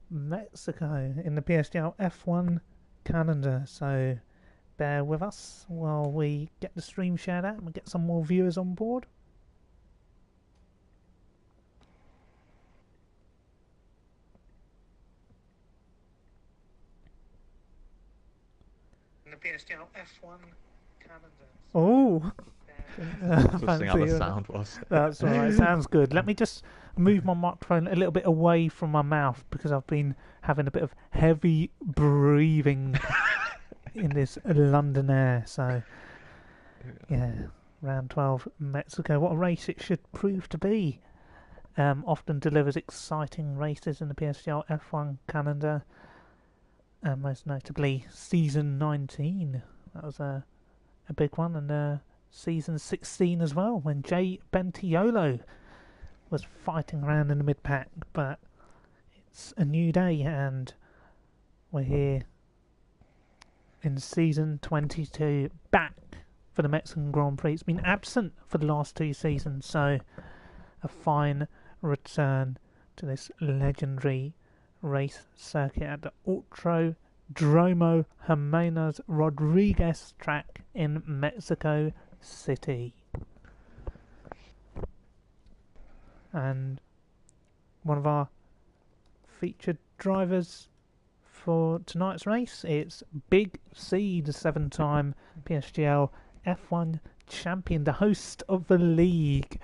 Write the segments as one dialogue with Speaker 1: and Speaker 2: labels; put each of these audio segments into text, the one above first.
Speaker 1: Mexico in the PSGL F1 calendar. So bear with us while we get the stream shared out and we get some more viewers on board. In the PSGL F1 calendar. Oh,
Speaker 2: Just seeing how the sound was.
Speaker 1: That's all right. Sounds good. Let me just move my microphone a little bit away from my mouth because I've been having a bit of heavy breathing in this London air. So, yeah, round 12, Mexico. What a race it should prove to be. Often delivers exciting races in the PSGL F1 calendar. Most notably, season 19. That was a big one. And season 16 as well, when Jay Bentiolo was fighting around in the mid-pack. But it's a new day and we're here in season 22, back for the Mexican Grand Prix. It's been absent for the last 2 seasons, so a fine return to this legendary race circuit at the Autodromo Jimenez Rodriguez track in Mexico City. And one of our featured drivers for tonight's race, it's Big C, the 7-time PSGL F1 champion, the host of the league.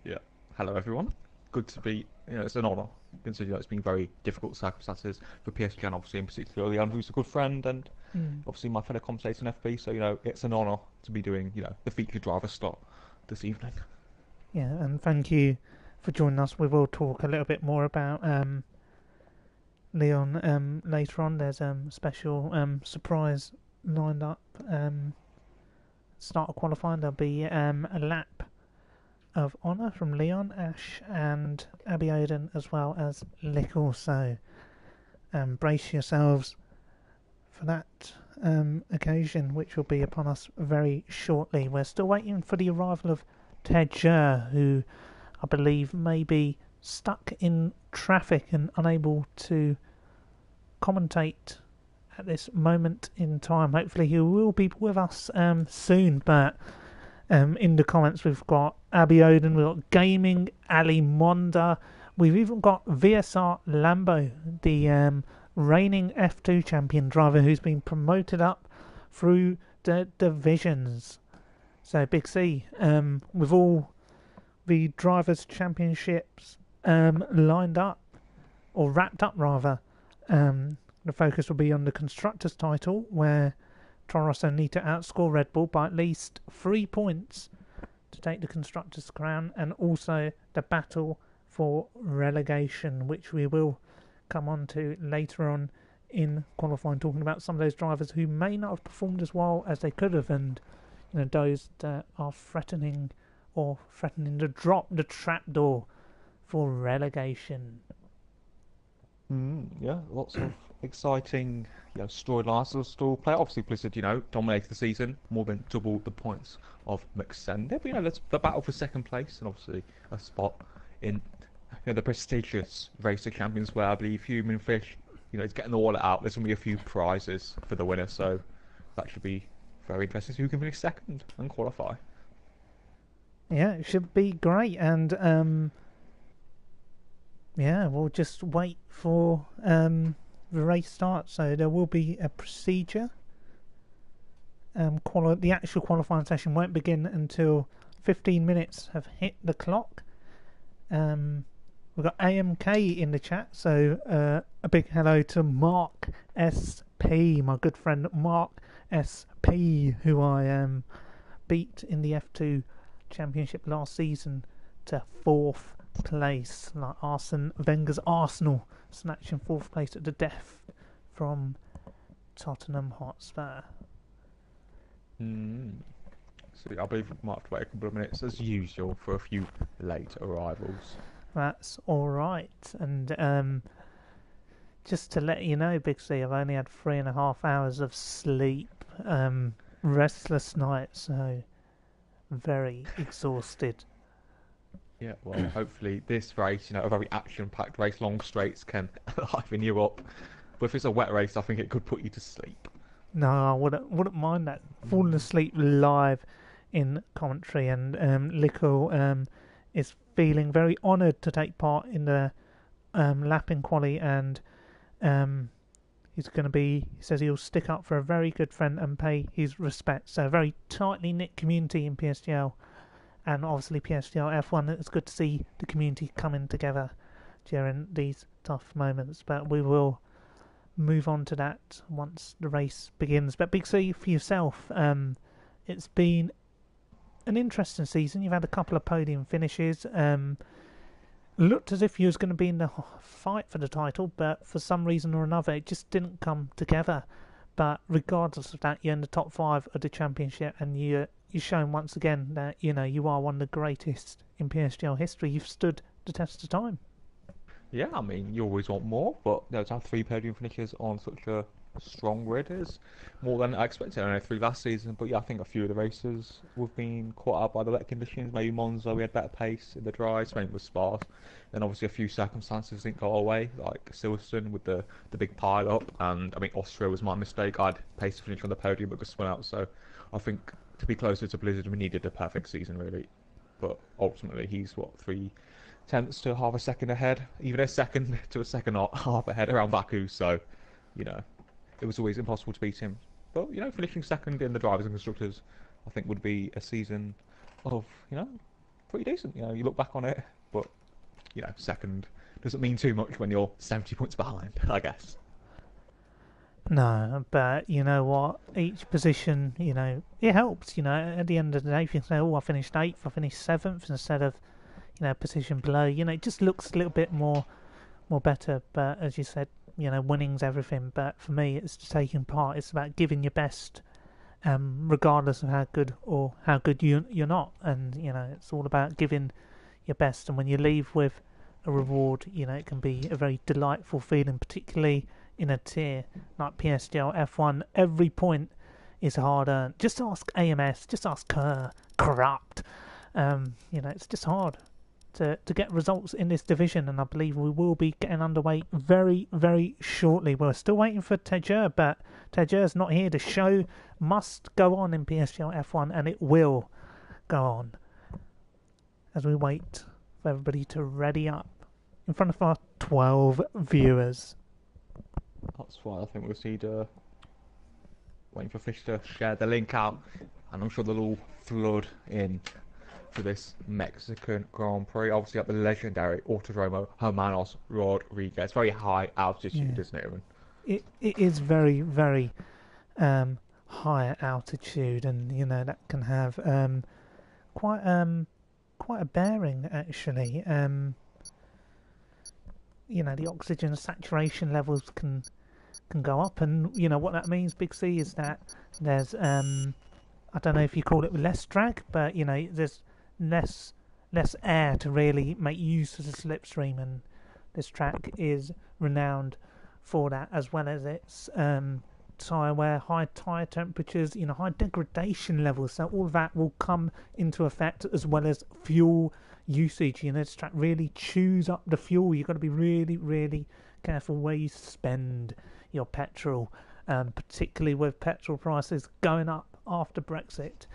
Speaker 2: Yeah. Hello everyone. Good to be, it's an honour, considering it's been very difficult circumstances for PSG and obviously in particular Leon, who's a good friend and obviously my fellow commentator in FB, so it's an honour to be doing, the featured driver slot this evening.
Speaker 1: Yeah, and thank you for joining us. We will talk a little bit more about Leon later on. There's a special surprise lined up. Start of qualifying, there'll be a lap of honour from Leon, Ash and Abby Oden, as well as Lickle. So brace yourselves for that occasion, which will be upon us very shortly. We're still waiting for the arrival of Ted Jur, who I believe may be stuck in traffic and unable to commentate at this moment in time. Hopefully he will be with us soon, but in the comments we've got Abby Oden, we've got Gaming Ali Monda, we've even got VSR Lambo, the reigning F2 champion driver who's been promoted up through the divisions. So Big C, with all the drivers' championships lined up, or wrapped up rather, the focus will be on the constructors' title, where Toro Rosso need to outscore Red Bull by at least 3 points to take the constructors' crown, and also the battle for relegation, which we will come on to later on in qualifying, talking about some of those drivers who may not have performed as well as they could have, and those that are threatening to drop the trapdoor for relegation.
Speaker 2: Yeah, lots of exciting storylines still play. Obviously Blizzard, dominated the season, more than double the points of Maxenda. But that's the battle for second place, and obviously a spot in the prestigious Race of Champions, where I believe Human Fish, is getting the wallet out. There's gonna be a few prizes for the winner, so that should be very interesting. Who can finish second and qualify?
Speaker 1: Yeah, it should be great, and we'll just wait for the race start. So there will be a procedure. The actual qualifying session won't begin until 15 minutes have hit the clock. We've got AMK in the chat, so a big hello to Mark SP, my good friend Mark SP, who I beat in the F2 Championship last season to 4th place, like Arsene Wenger's Arsenal snatching 4th place at the death from Tottenham Hotspur.
Speaker 2: So I believe we might have to wait a couple of minutes as usual for a few late arrivals.
Speaker 1: That's alright, and just to let you know, Big C, I've only had 3.5 hours of sleep, restless night, so very exhausted.
Speaker 2: Yeah, well, hopefully this race, a very action-packed race, long straights can liven you up. But if it's a wet race, I think it could put you to sleep.
Speaker 1: No, I wouldn't mind that. Falling asleep live in commentary, and Lico is feeling very honoured to take part in the lapping quali, and um, he's going to be. He says he'll stick up for a very good friend and pay his respects. So a very tightly knit community in PSGL, and obviously PSGL F1. It's good to see the community coming together during these tough moments. But we will move on to that once the race begins. But Big C, for yourself, it's been an interesting season. You've had a couple of podium finishes. Looked as if you was going to be in the fight for the title, but for some reason or another, it just didn't come together. But regardless of that, you're in the top 5 of the championship, and you're showing once again that you are one of the greatest in PSGL history. You've stood the test of time.
Speaker 2: Yeah, I mean, you always want more, but to have 3 podium finishes on such a strong grid is more than I expected. I know 3 last season, but yeah, I think a few of the races we've been caught out by the wet conditions. Maybe Monza, we had better pace in the dry, Spain was sparse. Then obviously a few circumstances didn't go our way, like Silverstone with the big pile up, and I mean Austria was my mistake. I'd pace to finish on the podium but got spun out. So I think to be closer to Blizzard, we needed a perfect season really. But ultimately, he's what 3/10 to half a second ahead, even a second to a second half ahead around Baku. So, you know, it was always impossible to beat him. But finishing second in the drivers and constructors, I think would be a season of pretty decent. You look back on it, but second doesn't mean too much when you're 70 points behind, I guess.
Speaker 1: No, but you know what? Each position, it helps. At the end of the day, if you say, "Oh, I finished 8th, I finished 7th," instead of position below, it just looks a little bit more better. But as you said, winning's everything. But for me, it's taking part. It's about giving your best, regardless of how good or how good you're not. And it's all about giving your best. And when you leave with a reward, it can be a very delightful feeling, particularly in a tier like PSGL F1. Every point is hard earned. Just ask AMS. Just ask Corrupt. It's just hard to get results in this division, and I believe we will be getting underway very, very shortly. We're still waiting for Tejer, but Tejer's not here. The show must go on in PSGL F1, and it will go on as we wait for everybody to ready up in front of our 12 viewers.
Speaker 2: That's why I think we'll see waiting for Fish to share the link out, and I'm sure they'll all flood in for this Mexican Grand Prix. Obviously at the legendary Autodromo Hermanos Rodriguez. Very high altitude, isn't it, Aaron?
Speaker 1: It is very, very high altitude, and that can have quite a bearing actually. The oxygen saturation levels can go up, and what that means, Big C, is that there's I don't know if you call it less drag, but there's less air to really make use of the slipstream, and this track is renowned for that, as well as its tyre wear, high tyre temperatures, high degradation levels. So all of that will come into effect, as well as fuel usage. This track really chews up the fuel. You've got to be really, really careful where you spend your petrol, particularly with petrol prices going up after Brexit.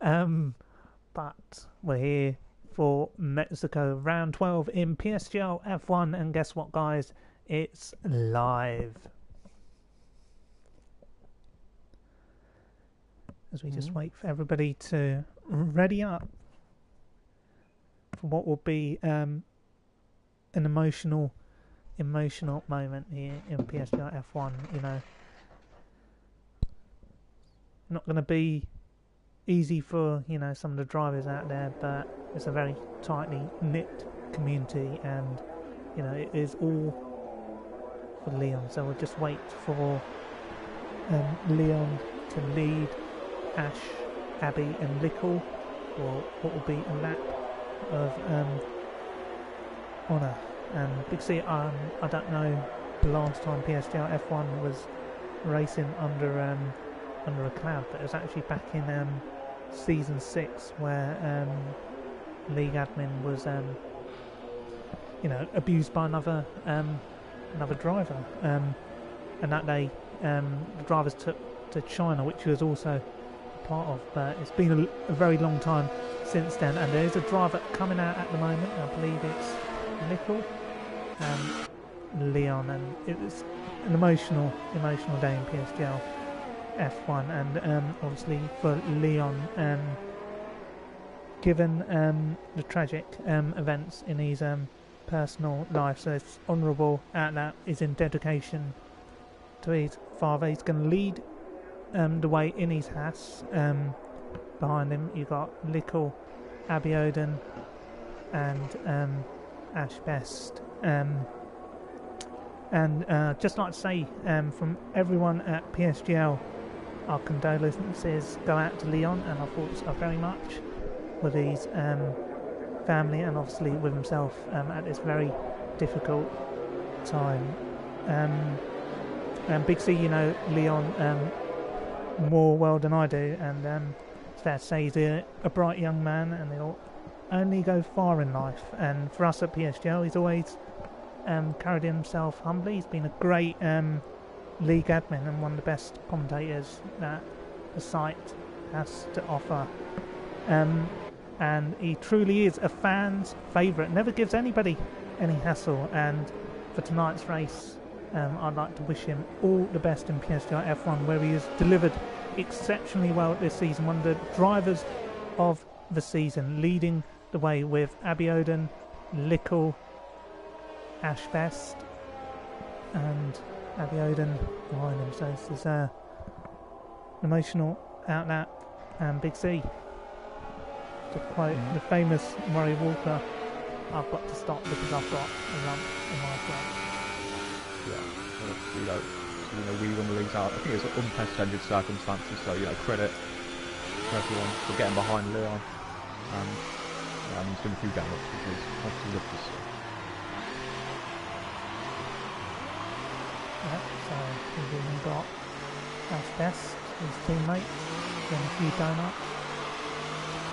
Speaker 1: But we're here for Mexico round 12 in PSGL F1, and guess what, guys? It's live. As we just wait for everybody to ready up for what will be an emotional moment here in PSGL F1. Not going to be easy for some of the drivers out there, but it's a very tightly knit community, and it is all for Leon. So we'll just wait for Leon to lead Ash, Abby and Lickle for what will be a lap of honour. And Big C, I don't know the last time PSGL F1 was racing under a cloud, but it was actually back in season 6 where league admin was, abused by another driver, and that day the drivers took to China, which he was also part of. But it's been a very long time since then, and there is a driver coming out at the moment. I believe it's Nickel, Leon, and it was an emotional day in PSGL F1, and obviously for Leon, given the tragic events in his personal life, so it's honourable that is in dedication to his father. He's going to lead the way in his Haas. Behind him you've got Lickle, Abiodun and Ash Best. And just like to say, from everyone at PSGL, our condolences go out to Leon, and our thoughts are very much with his family and obviously with himself at this very difficult time. And Big C, Leon more well than I do, and it's fair to say he's a bright young man, and he'll only go far in life. And for us at PSGL, he's always carried himself humbly. He's been a great league admin and one of the best commentators that the site has to offer. And he truly is a fan's favourite, never gives anybody any hassle. And for tonight's race, I'd like to wish him all the best in PSGL F1, where he has delivered exceptionally well this season. One of the drivers of the season, leading the way with Abiodun, Lickle, Ash Best, and Abiodun behind him. So this is an emotional outlet. And Big C, to quote the famous Murray Walker, "I've got to stop because I've got a lump in my throat."
Speaker 2: Yeah, we won the leagues out. I think it's unprecedented circumstances, so credit to everyone for getting behind Leon. And he's doing a few downlooks, which is obviously lovely to see.
Speaker 1: So we've even got Ash Best, his teammate, doing a few donuts.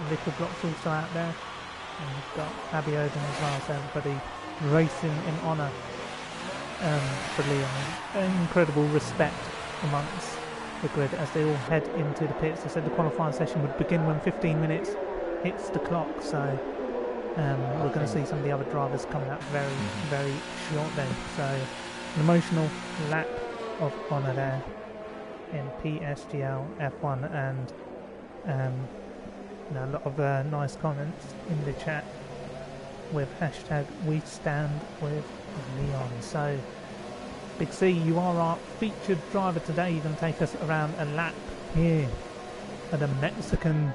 Speaker 1: Little Block's also out there, and we've got Abiodun as well, so everybody racing in honour for Leon. Incredible respect amongst the grid as they all head into the pits. They said the qualifying session would begin when 15 minutes hits the clock, so we're going to see some of the other drivers coming out very, very shortly. So an emotional lap of honour there in PSGL F1, and a lot of nice comments in the chat with hashtag we stand with Leon. So Big C, you are our featured driver today. You're going to take us around a lap here at the Mexican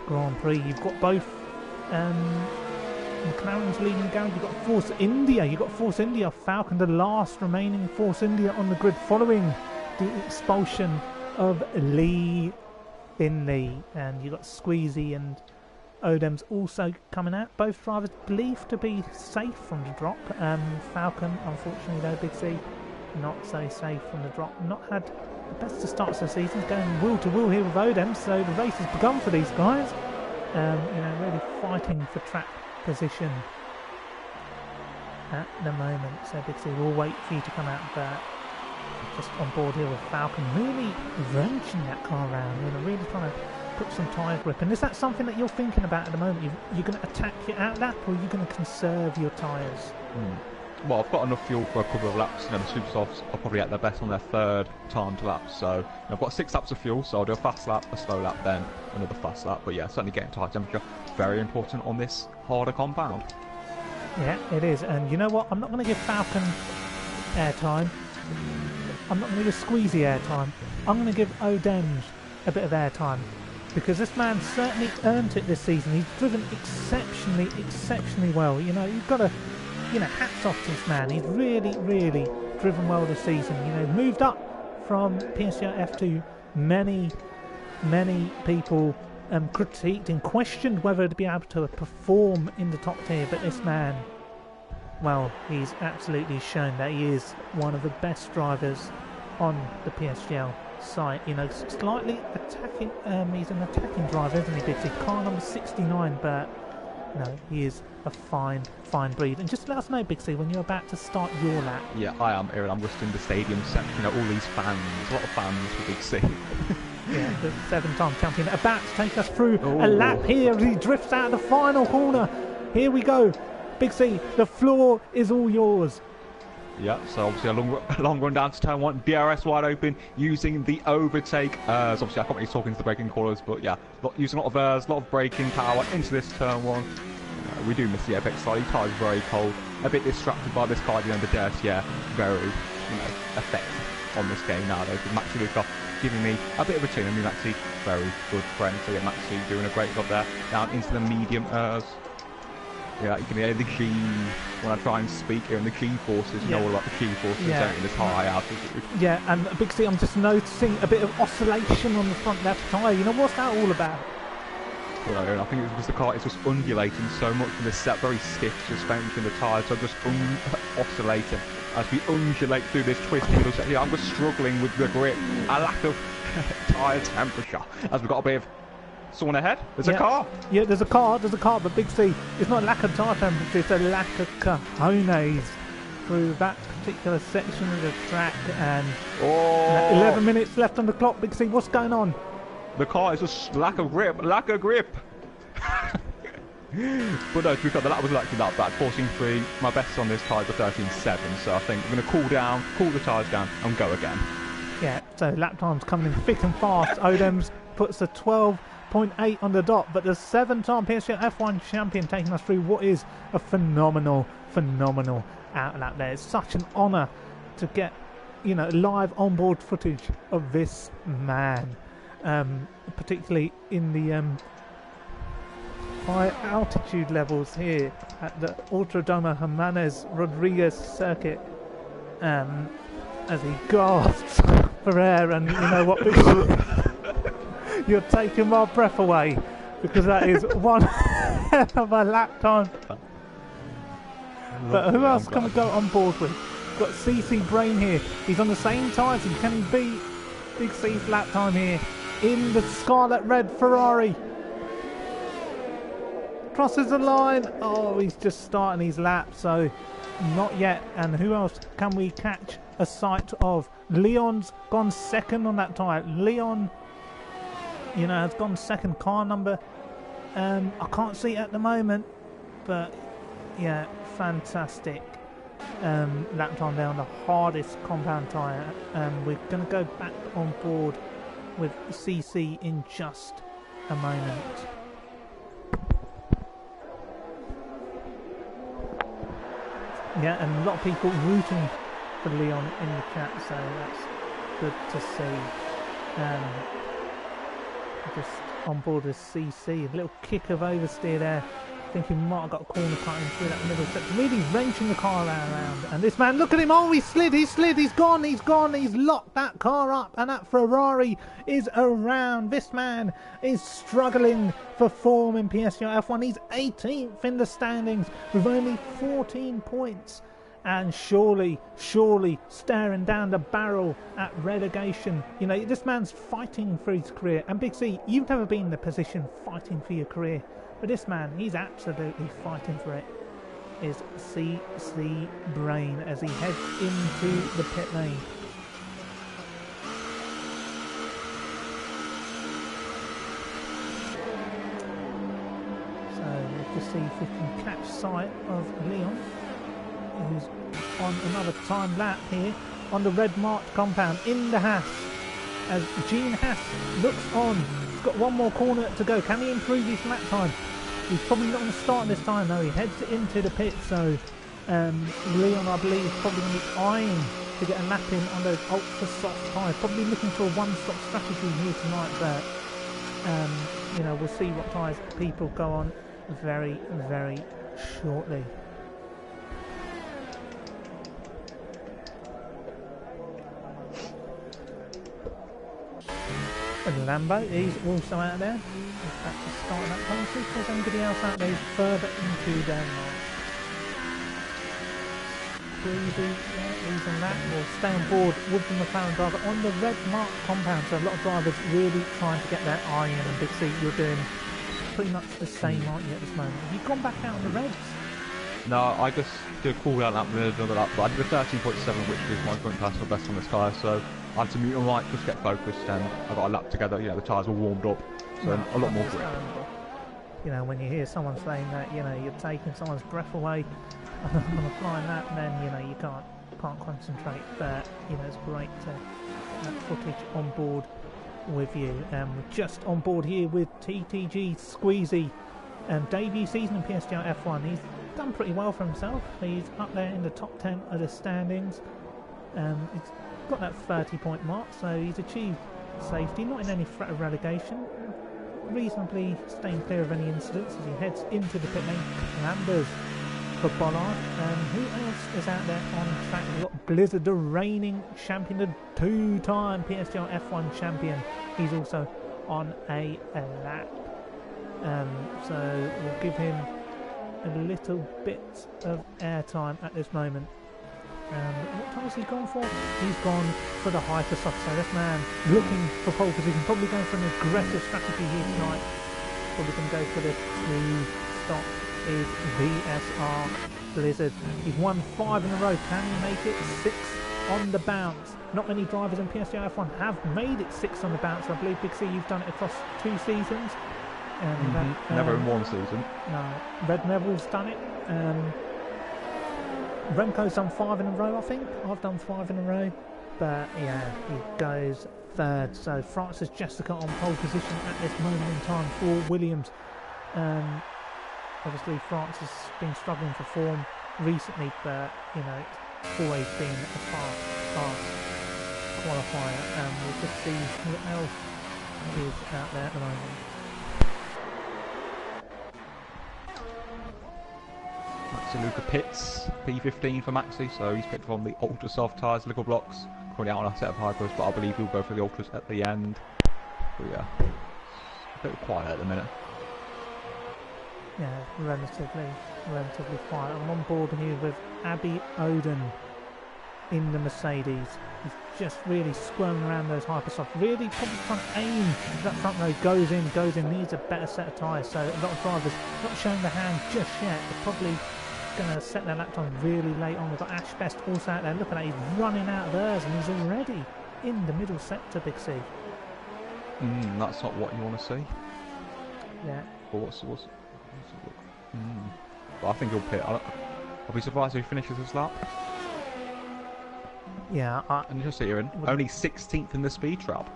Speaker 1: Grand Prix. You've got both McLaren's leading the garage. You've got Force India, Falcon, the last remaining Force India on the grid following the expulsion of Lee Finley. And you've got Squeezy and Odems also coming out. Both drivers believed to be safe from the drop. Falcon, unfortunately though, Big C, not so safe from the drop. Not had the best of starts of the season, going wheel to wheel here with Odems, so the race has begun for these guys. Really fighting for track position at the moment. So Big C, we'll wait for you to come out, but just on board here with Falcon, really wrenching that car around, really trying to put some tyre grip. And is that something that you're thinking about at the moment? You're going to attack your outlap, or are you going to conserve your tyres?
Speaker 2: Well, I've got enough fuel for a couple of laps. The super softs are probably at their best on their third timed lap, so I've got 6 laps of fuel, so I'll do a fast lap, a slow lap, then another fast lap. But yeah, certainly getting tyre temperature, very important on this harder compound.
Speaker 1: Yeah, it is. And you know what? I'm not going to give Falcon airtime. I'm not going to give Squeezy airtime. I'm going to give Odems a bit of airtime, because this man certainly earned it this season. He's driven exceptionally well. You've got to, hats off to this man. He's really driven well this season. Moved up from PSGL F2. Many people critiqued and questioned whether to be able to perform in the top tier, but this man, well, he's absolutely shown that he is one of the best drivers on the PSGL site. Slightly attacking, he's an attacking driver, isn't he, Big C? Car number 69, but No, he is a fine breed. And just let us know, Big C, when you're about to start your lap.
Speaker 2: Yeah, I am here, and I'm just in the stadium section. You know, all these fans, a lot of fans for Big C.
Speaker 1: Yeah, the 7-time champion about to take us through a lap here as he drifts out of the final corner. Here we go. Big C, the floor is all yours.
Speaker 2: Yeah, so obviously a long run down to turn 1, DRS wide open, using the overtake. So obviously I can't really talk into the braking callers, but yeah, using a lot of braking power into this turn 1. We do miss the apex slightly. Tyre's very cold, a bit distracted by this car, you know, the dirt. Yeah, very, effective on this game now though. Because Maxi Luca giving me a bit of a tune, and Maxi very good friend. So yeah, Maxi doing a great job there. Down into the medium. Yeah, you can hear the key when I try and speak here, and the key forces, you know all about the key forces, don't you, this high altitude.
Speaker 1: Yeah, and Big C, I'm just noticing a bit of oscillation on the front left tyre. You know, what's that all about?
Speaker 2: Well, I think it's because the car is just undulating so much from this very stiff suspension, the tyres are just oscillating as we undulate through this twisty middle section. I'm just struggling with the grip, a lack of tyre temperature, as we've got a bit of someone ahead. There's a car. Yeah,
Speaker 1: there's a car, but Big C, it's not a lack of tyre temperature, it's a lack of cojones through that particular section of the track. And 11 minutes left on the clock. Big C, what's going on?
Speaker 2: The car is just lack of grip. But no, to be fair, the lap was actually that bad. 14.3, my best on this tyre was 13.7, so I think I'm going to cool the tyres down and go again.
Speaker 1: Yeah, so lap time's coming in thick and fast. Odems puts a 12.8 on the dot, but the 7-time PSGL F1 champion taking us through what is a phenomenal out lap there. It's such an honour to get, live onboard footage of this man, particularly in the high altitude levels here at the Ultradoma Jimenez Rodriguez circuit, as he gasps for air. And you know what? You're taking my breath away, because that is one hell of a lap time. But who else can we go on board with? We've got CC Brain here. He's on the same tyres. Can he beat Big C's lap time here in the scarlet red Ferrari? Crosses the line. Oh, he's just starting his lap, so not yet. And who else can we catch a sight of? Leon's gone second on that tyre. Leon, has gone second. Car number, I can't see it at the moment, but yeah, fantastic lap time there on the hardest compound tyre. We're going to go back on board with CC in just a moment. Yeah, and a lot of people rooting for Leon in the chat, so that's good to see. Just on board with CC, a little kick of oversteer there. I think he might have got a corner cutting through that middle section, really wrenching the car around. And this man, look at him, oh, he slid, he's gone, he's locked that car up, and that Ferrari is around. This man is struggling for form in PSGL F1. He's 18th in the standings with only 14 points. And surely staring down the barrel at relegation. This man's fighting for his career. And Big C, you've never been in the position fighting for your career, but this man, he's absolutely fighting for it. Is CC Brain as he heads into the pit lane. So let's just see if we can catch sight of Leon, who's on another time lap here on the red marked compound in the Haas, as Gene Haas looks on. He's got one more corner to go. Can he improve his lap time? He's probably not going to start this time though. He heads into the pit, so Leon, I believe, is probably going to be eyeing to get a lap in on those ultra soft tyres, probably looking for a one-stop strategy here tonight, but we'll see what tyres people go on very shortly. And Lambo is also out there. He's back to start that time. See if there's anybody else out there who's further into Denmark. He's on that. We'll stay on board with the McLaren driver on the red mark compound. So a lot of drivers really trying to get their eye in. And Big C, you're doing pretty much the same, aren't you, at this moment? Have you gone back out on the reds?
Speaker 2: No, I just did a cool down lap, another lap, but I did a 13.7, which is my current personal best on this tyre, so I had to mute on right, just get focused, and I got a lap together, you know, the tyres were warmed up, so a lot more grip.
Speaker 1: You know, when you hear someone saying that, you know, you're taking someone's breath away on a flying lap, then, you know, you can't concentrate, but, you know, it's great to get that footage on board with you. We're just on board here with TTG Squeezy, debut season in PSGL F1. He's done pretty well for himself. He's up there in the top 10 of the standings. He's got that 30-point mark, so he's achieved safety, not in any threat of relegation, reasonably staying clear of any incidents as he heads into the pit lane. Landers for Bollard. Who else is out there on track? We've got Blizzard, the reigning champion, the two-time PSGL F1 champion. He's also on a lap. So we'll give him a little bit of airtime at this moment. What time has he gone for? He's gone for the hypersoft. So this man looking for pole position, probably going for an aggressive strategy here tonight. Probably going to go for the two-stop is VSR Blizzard. He's won 5 in a row. Can he make it 6 on the bounce? Not many drivers in PSGL F1 have made it 6 on the bounce. I believe, Big C, you've done it across 2 seasons.
Speaker 2: Never in 1 season.
Speaker 1: No, Red Neville's done it. Remco's done 5 in a row, I think. I've done 5 in a row. But yeah, he goes 3rd. So Francis Jessica on pole position at this moment in time for Williams. Obviously Francis has been struggling for form recently, but you know, it's always been a fast qualifier. We'll just see who else is out there at the moment.
Speaker 2: Maxi Luca pits, P15 for Maxi, so he's picked from the ultra soft tyres, little blocks, currently out on a set of hypers, but I believe he'll go for the ultras at the end. But yeah, a bit quiet at the minute.
Speaker 1: Yeah, relatively quiet. I'm on board here with Abby Oden in the Mercedes. He's just really squirming around those hypersoft. Really probably trying to aim. That front row goes in, needs a better set of tyres. So a lot of drivers not showing the hand just yet. They're probably going to set their lap time really late on. We've got Ash Best also out there. Look at that, he's running out of theirs and he's already in the middle sector, Big C.
Speaker 2: That's not what you want to see.
Speaker 1: Yeah.
Speaker 2: But what's but I think he'll pit. I'll be surprised if he finishes his lap.
Speaker 1: Yeah,
Speaker 2: and just see, Aaron, only 16th in the speed trap.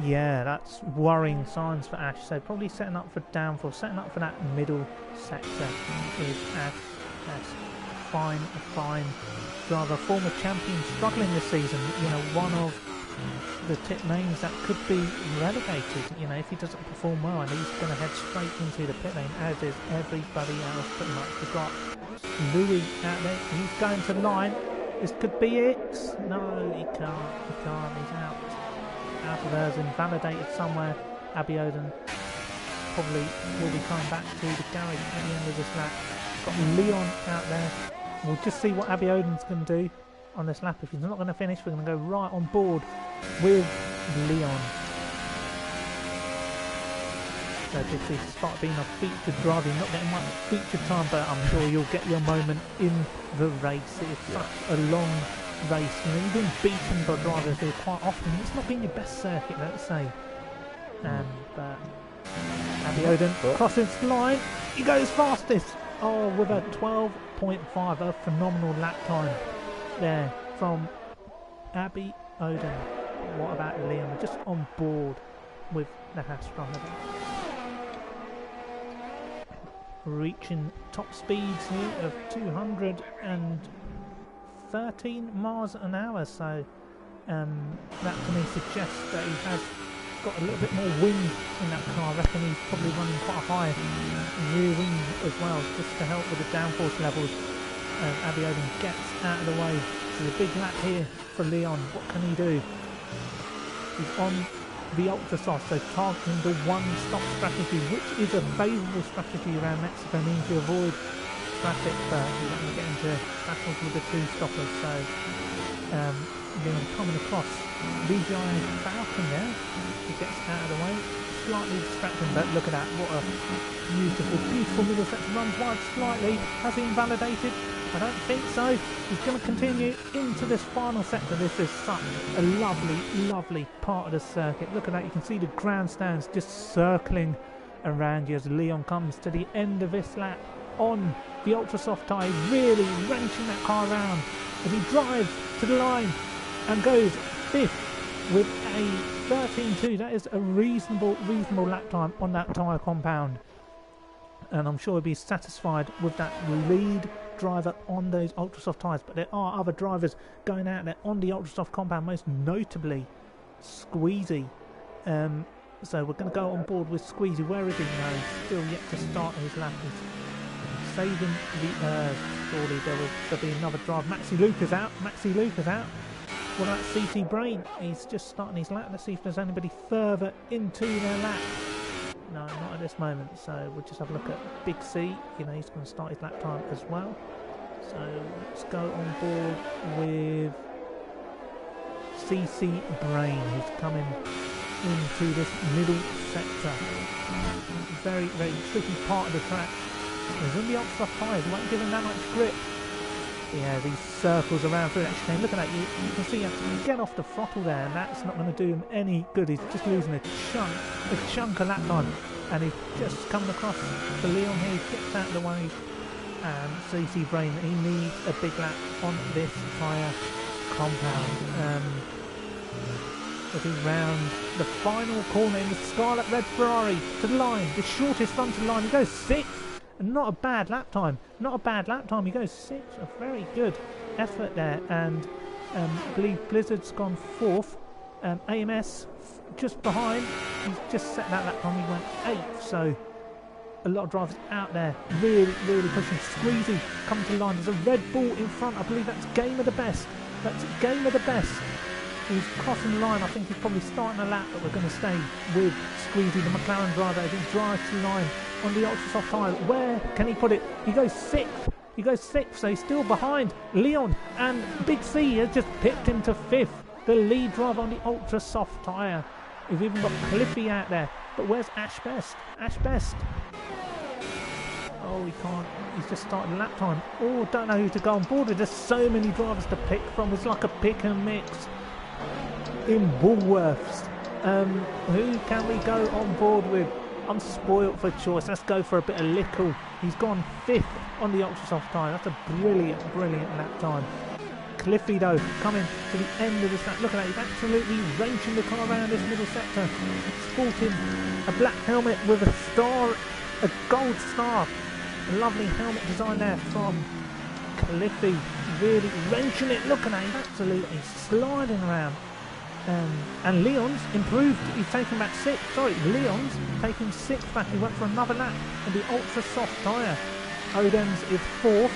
Speaker 1: Yeah, that's worrying signs for Ash. So probably setting up for downfall, setting up for that middle sector is Ash. That's fine driver, former champion, struggling this season. You know, one of the tip names that could be relegated. You know, if he doesn't perform well, and he's going to head straight into the pit lane, as is everybody else pretty much. We've got Louis out there. He's going to line. This could be it. No, he can't. He's out of theirs, invalidated somewhere. Abby Oden probably will be coming back to the garage at the end of this lap. Got Leon out there. We'll just see what Abby Oden's going to do on this lap. If he's not going to finish, we're going to go right on board with Leon. So this is start being a featured driver. You're not getting much featured time, but I'm sure you'll get your moment in the race. It is such a long race. You know, you've been beaten by drivers who quite often, it's not been your best circuit, let's say. But Abby Oden crosses the line. He goes fastest. Oh, with a 12.5, a phenomenal lap time there from Abby Oden. What about Liam? We're just on board with the Haas driver. Reaching top speeds here of 213 miles an hour, so that to me suggests that he has got a little bit more wind in that car. I reckon he's probably running quite a high rear wing as well, just to help with the downforce levels. Abby Oden gets out of the way. There's a big lap here for Leon. What can he do? He's on the ultra soft, so targeting the one-stop strategy, which is a favourable strategy around Mexico, means you avoid traffic, but you're not going to get into battles with the two stoppers. So Leon coming across. VGI Falcon there. He gets out of the way. Slightly distracting, but look at that. What a beautiful, beautiful middle sector. Runs wide slightly. Has he invalidated? I don't think so. He's going to continue into this final sector. This is such a lovely, lovely part of the circuit. Look at that. You can see the grandstands just circling around you as Leon comes to the end of this lap on the ultra soft tyre, really wrenching that car around as he drives to the line and goes fifth with a 13.2. That is a reasonable lap time on that tyre compound, and I'm sure he'll be satisfied with that lead driver on those ultra soft tyres. But there are other drivers going out there on the ultra soft compound, most notably Squeezy. So we're going to go on board with Squeezy. Where is he? No, he's still yet to start his lap. He's saving the surely there'll be another drive. Maxi Luke is out. What about CT Brain? He's just starting his lap. Let's see if there's anybody further into their lap. No, not at this moment. So we'll just have a look at Big C. You know, he's going to start his lap time as well. So let's go on board with CC Brain, who's coming into this middle sector. Very, very tricky part of the track. He's in the ultra soft tyres. Won't give him that much grip. Yeah, these circles around through that chicane. Look at that. You can see he has to get off the throttle there, and that's not going to do him any good. He's just losing a chunk of lap time. And he's just coming across to Leon here. He gets out of the way. And CC Brain, he needs a big lap on this tyre compound. As he rounds the final corner in the Scarlet Red Ferrari to the line, the shortest run to the line. He goes sixth. Not a bad lap time. He goes sixth. A very good effort there. And I believe Blizzard's gone fourth. AMS just behind. He's just set that lap time. He went eighth. So a lot of drivers out there really pushing. Squeezy coming to the line. There's a Red Bull in front. I believe that's Game of the Best. He's crossing the line. I think he's probably starting a lap, but we're going to stay with Squeezy, the McLaren driver, as he drives to the line on the ultra soft tyre. Where can he put it? He goes sixth, so he's still behind Leon, and Big C has just pipped him to fifth. The lead driver on the ultra soft tyre. We've even got Cliffy out there, but where's Ash Best? Oh, he can't. He's just started lap time. Oh, don't know who to go on board with. There's so many drivers to pick from. It's like a pick and mix in Woolworths. Who can we go on board with? I'm spoilt for choice. Let's go for a bit of Lickle. He's gone fifth on the ultra soft tyre. That's a brilliant lap time. Cliffy though, coming to the end of this lap. Look at that, he's absolutely wrenching the car around this middle sector. Sporting a black helmet with a star, a gold star. A lovely helmet design there from Cliffy. Really wrenching it. Look at that, he's absolutely sliding around. And Leon's improved. He's taken back sixth. Leon's taking sixth back. He went for another lap on the ultra soft tyre. Oden's is fourth,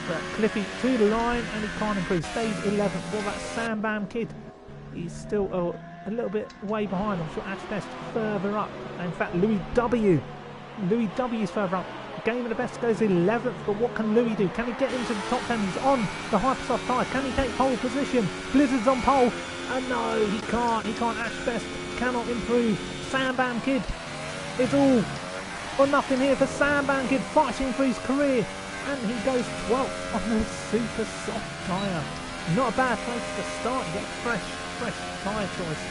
Speaker 1: but Cliffy to the line and he can't improve. Stays 11th. What about Sam Bam Kid? He's still a little bit way behind. I'm sure Ash Best further up. In fact, Louis W is further up. Game of the Best goes 11th, but what can Louis do? Can he get into the top 10? He's on the Hypersoft tyre. Can he take pole position? Blizzard's on pole. And no, he can't. Ash Best cannot improve. Sam Bam Kid. It's all or nothing here for Sam Bam Kid, fighting for his career. And he goes 12th on the super soft tyre. Not a bad place to start. You get fresh tyre choice.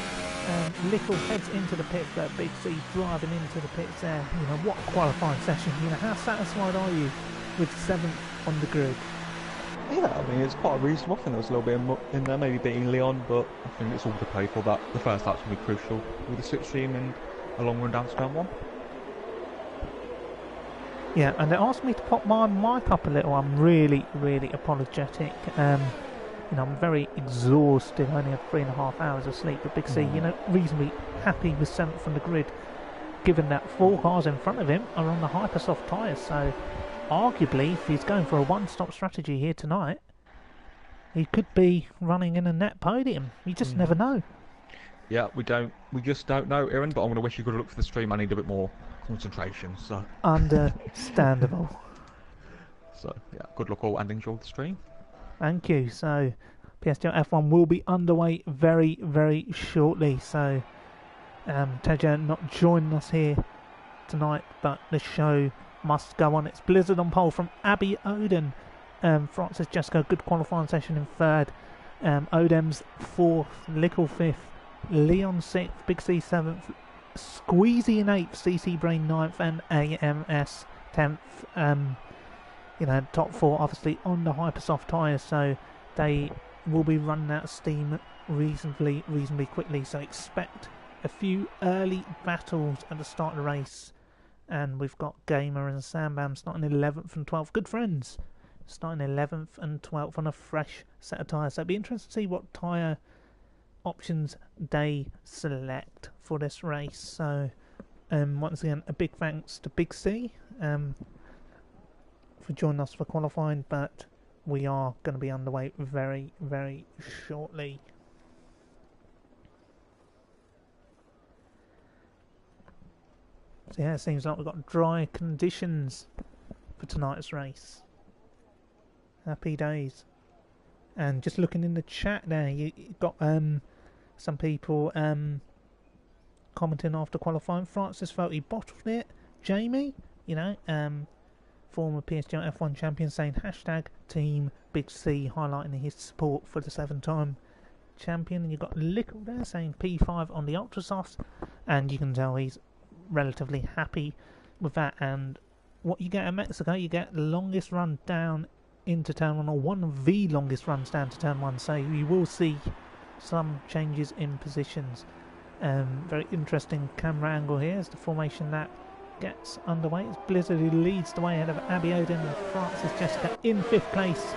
Speaker 1: Little heads into the pits, but Big C driving into the pits there. You know, what a qualifying session. You know, how satisfied are you with 7th on the grid?
Speaker 2: Yeah, I mean, it's quite reasonable. I think there was a little bit in there, maybe beating Leon, but I think it's all to play for. That the first lap's going to be crucial with the slipstream and a long run down to turn one.
Speaker 1: Yeah, and they asked me to pop my mic up a little. I'm really apologetic. You know, I'm very exhausted. I only had 3.5 hours of sleep. But Big C, you know, reasonably happy with 7th on the grid, given that 4 cars in front of him are on the Hypersoft tyres. So, arguably, if he's going for a one-stop strategy here tonight, he could be running in a net podium. You just never know.
Speaker 2: Yeah, we just don't know, Aaron. But I'm going to wish you good luck for the stream. I need a bit more concentration. So
Speaker 1: understandable.
Speaker 2: So yeah, good luck all and enjoy the stream.
Speaker 1: Thank you. So PSGL F1 will be underway very, very shortly. So Teja not joining us here tonight, but the show must go on. It's Blizzard on pole from Abby Oden. Francis Jessica, good qualifying session in third. Odem's fourth, Lickle fifth, Leon sixth, Big C seventh, Squeezy in eighth, CC Brain ninth, and AMS 10th. Top four obviously on the Hypersoft tyres, so they will be running out of steam reasonably quickly. So expect a few early battles at the start of the race. And we've got Gamer and Sambam starting 11th and 12th. Good friends. Starting 11th and 12th on a fresh set of tyres. So it'll be interesting to see what tyre options they select for this race. So once again, a big thanks to Big C for joining us for qualifying. But we are going to be underway very, very shortly. So yeah, it seems like we've got dry conditions for tonight's race. Happy days. And just looking in the chat there, you got some people commenting after qualifying. Francis felt he bottled it. Jamie, former PSGL F1 champion, saying hashtag Team Big C, highlighting his support for the 7-time champion. And you've got Lickle there saying P5 on the Ultrasofts, and you can tell he's relatively happy with that. And what you get in Mexico, you get the longest run down into turn 1, or one of the longest runs down to turn 1, so you will see some changes in positions. Very interesting camera angle here as the formation that gets underway. It's Blizzard who leads the way ahead of Abby Oden and Francis Jessica in 5th place.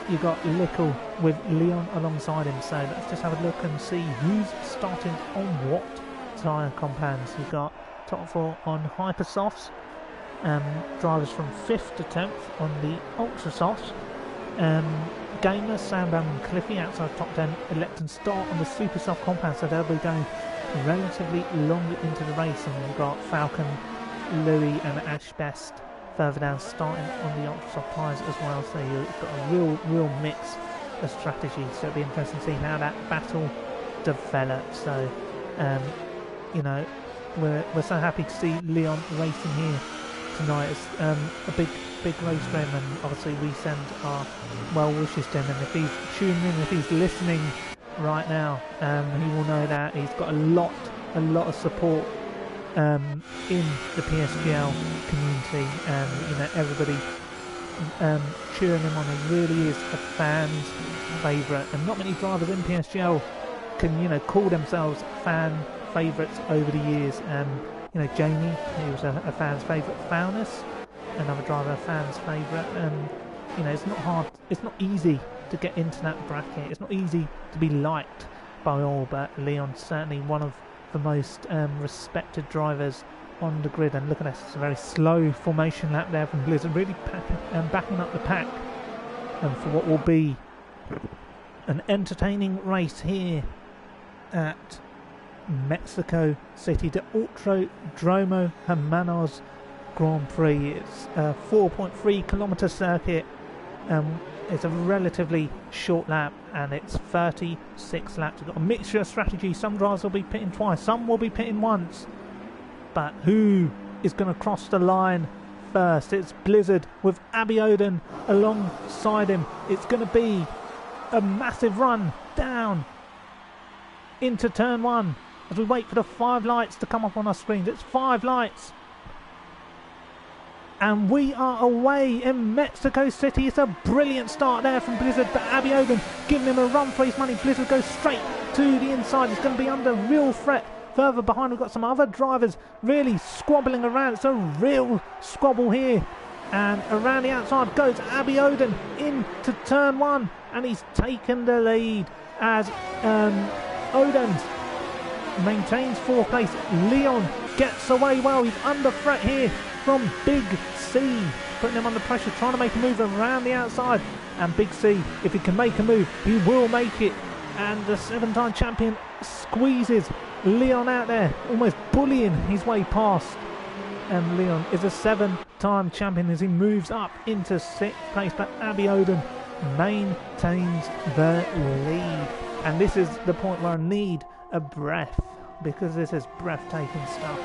Speaker 1: You've got Lickle with Leon alongside him, so let's just have a look and see who's starting on what tyre compounds. You've got top 4 on Hypersofts, drivers from 5th to 10th on the Ultrasofts. Gamer, Sambam and Cliffy outside top 10 elect and start on the Super Soft compound, so they'll be going relatively long into the race. And you've got Falcon, Louis and Ash Best further down starting on the Ultrasoft tyres as well, so you've got a real mix of strategy. So it'll be interesting to see how that battle develops. So we're so happy to see Leon racing here tonight. It's a big race for him, and obviously we send our well wishes to him. And if he's tuning in, if he's listening right now, he will know that he's got a lot of support in the PSGL community, and everybody cheering him on. He really is a fan's favourite, and not many drivers in PSGL can call themselves fan favourites over the years. Jamie, he was a fan's favourite. Faunus, another driver, a fan's favourite. It's not hard, it's not easy to get into that bracket. It's not easy to be liked by all, but Leon's certainly one of the most respected drivers on the grid. And look at this, it's a very slow formation lap there from Blizzard, really backing up the pack for what will be an entertaining race here at Mexico City, the Autodromo Hermanos Grand Prix. It's a 4.3 kilometre circuit. It's a relatively short lap, and it's 36 laps. We've got a mixture of strategy. Some drivers will be pitting twice, some will be pitting once, but who is going to cross the line first? It's Blizzard with Abby Oden alongside him. It's going to be a massive run down into turn 1 as we wait for the 5 lights to come up on our screens. It's 5 lights, and we are away in Mexico City. It's a brilliant start there from Blizzard, but Abby Oden giving him a run for his money. Blizzard goes straight to the inside. It's going to be under real threat. Further behind, we've got some other drivers really squabbling around. It's a real squabble here, and around the outside goes Abby Oden into turn 1, and he's taken the lead as Oden maintains 4th place. Leon gets away well. He's under threat here from Big C, putting him under pressure, trying to make a move around the outside. And Big C, if he can make a move, he will make it. And the 7-time champion squeezes Leon out there, almost bullying his way past. And Leon is a 7-time champion as he moves up into 6th place. But Abby Oden maintains the lead. And this is the point where I need a breath, because this is breathtaking stuff.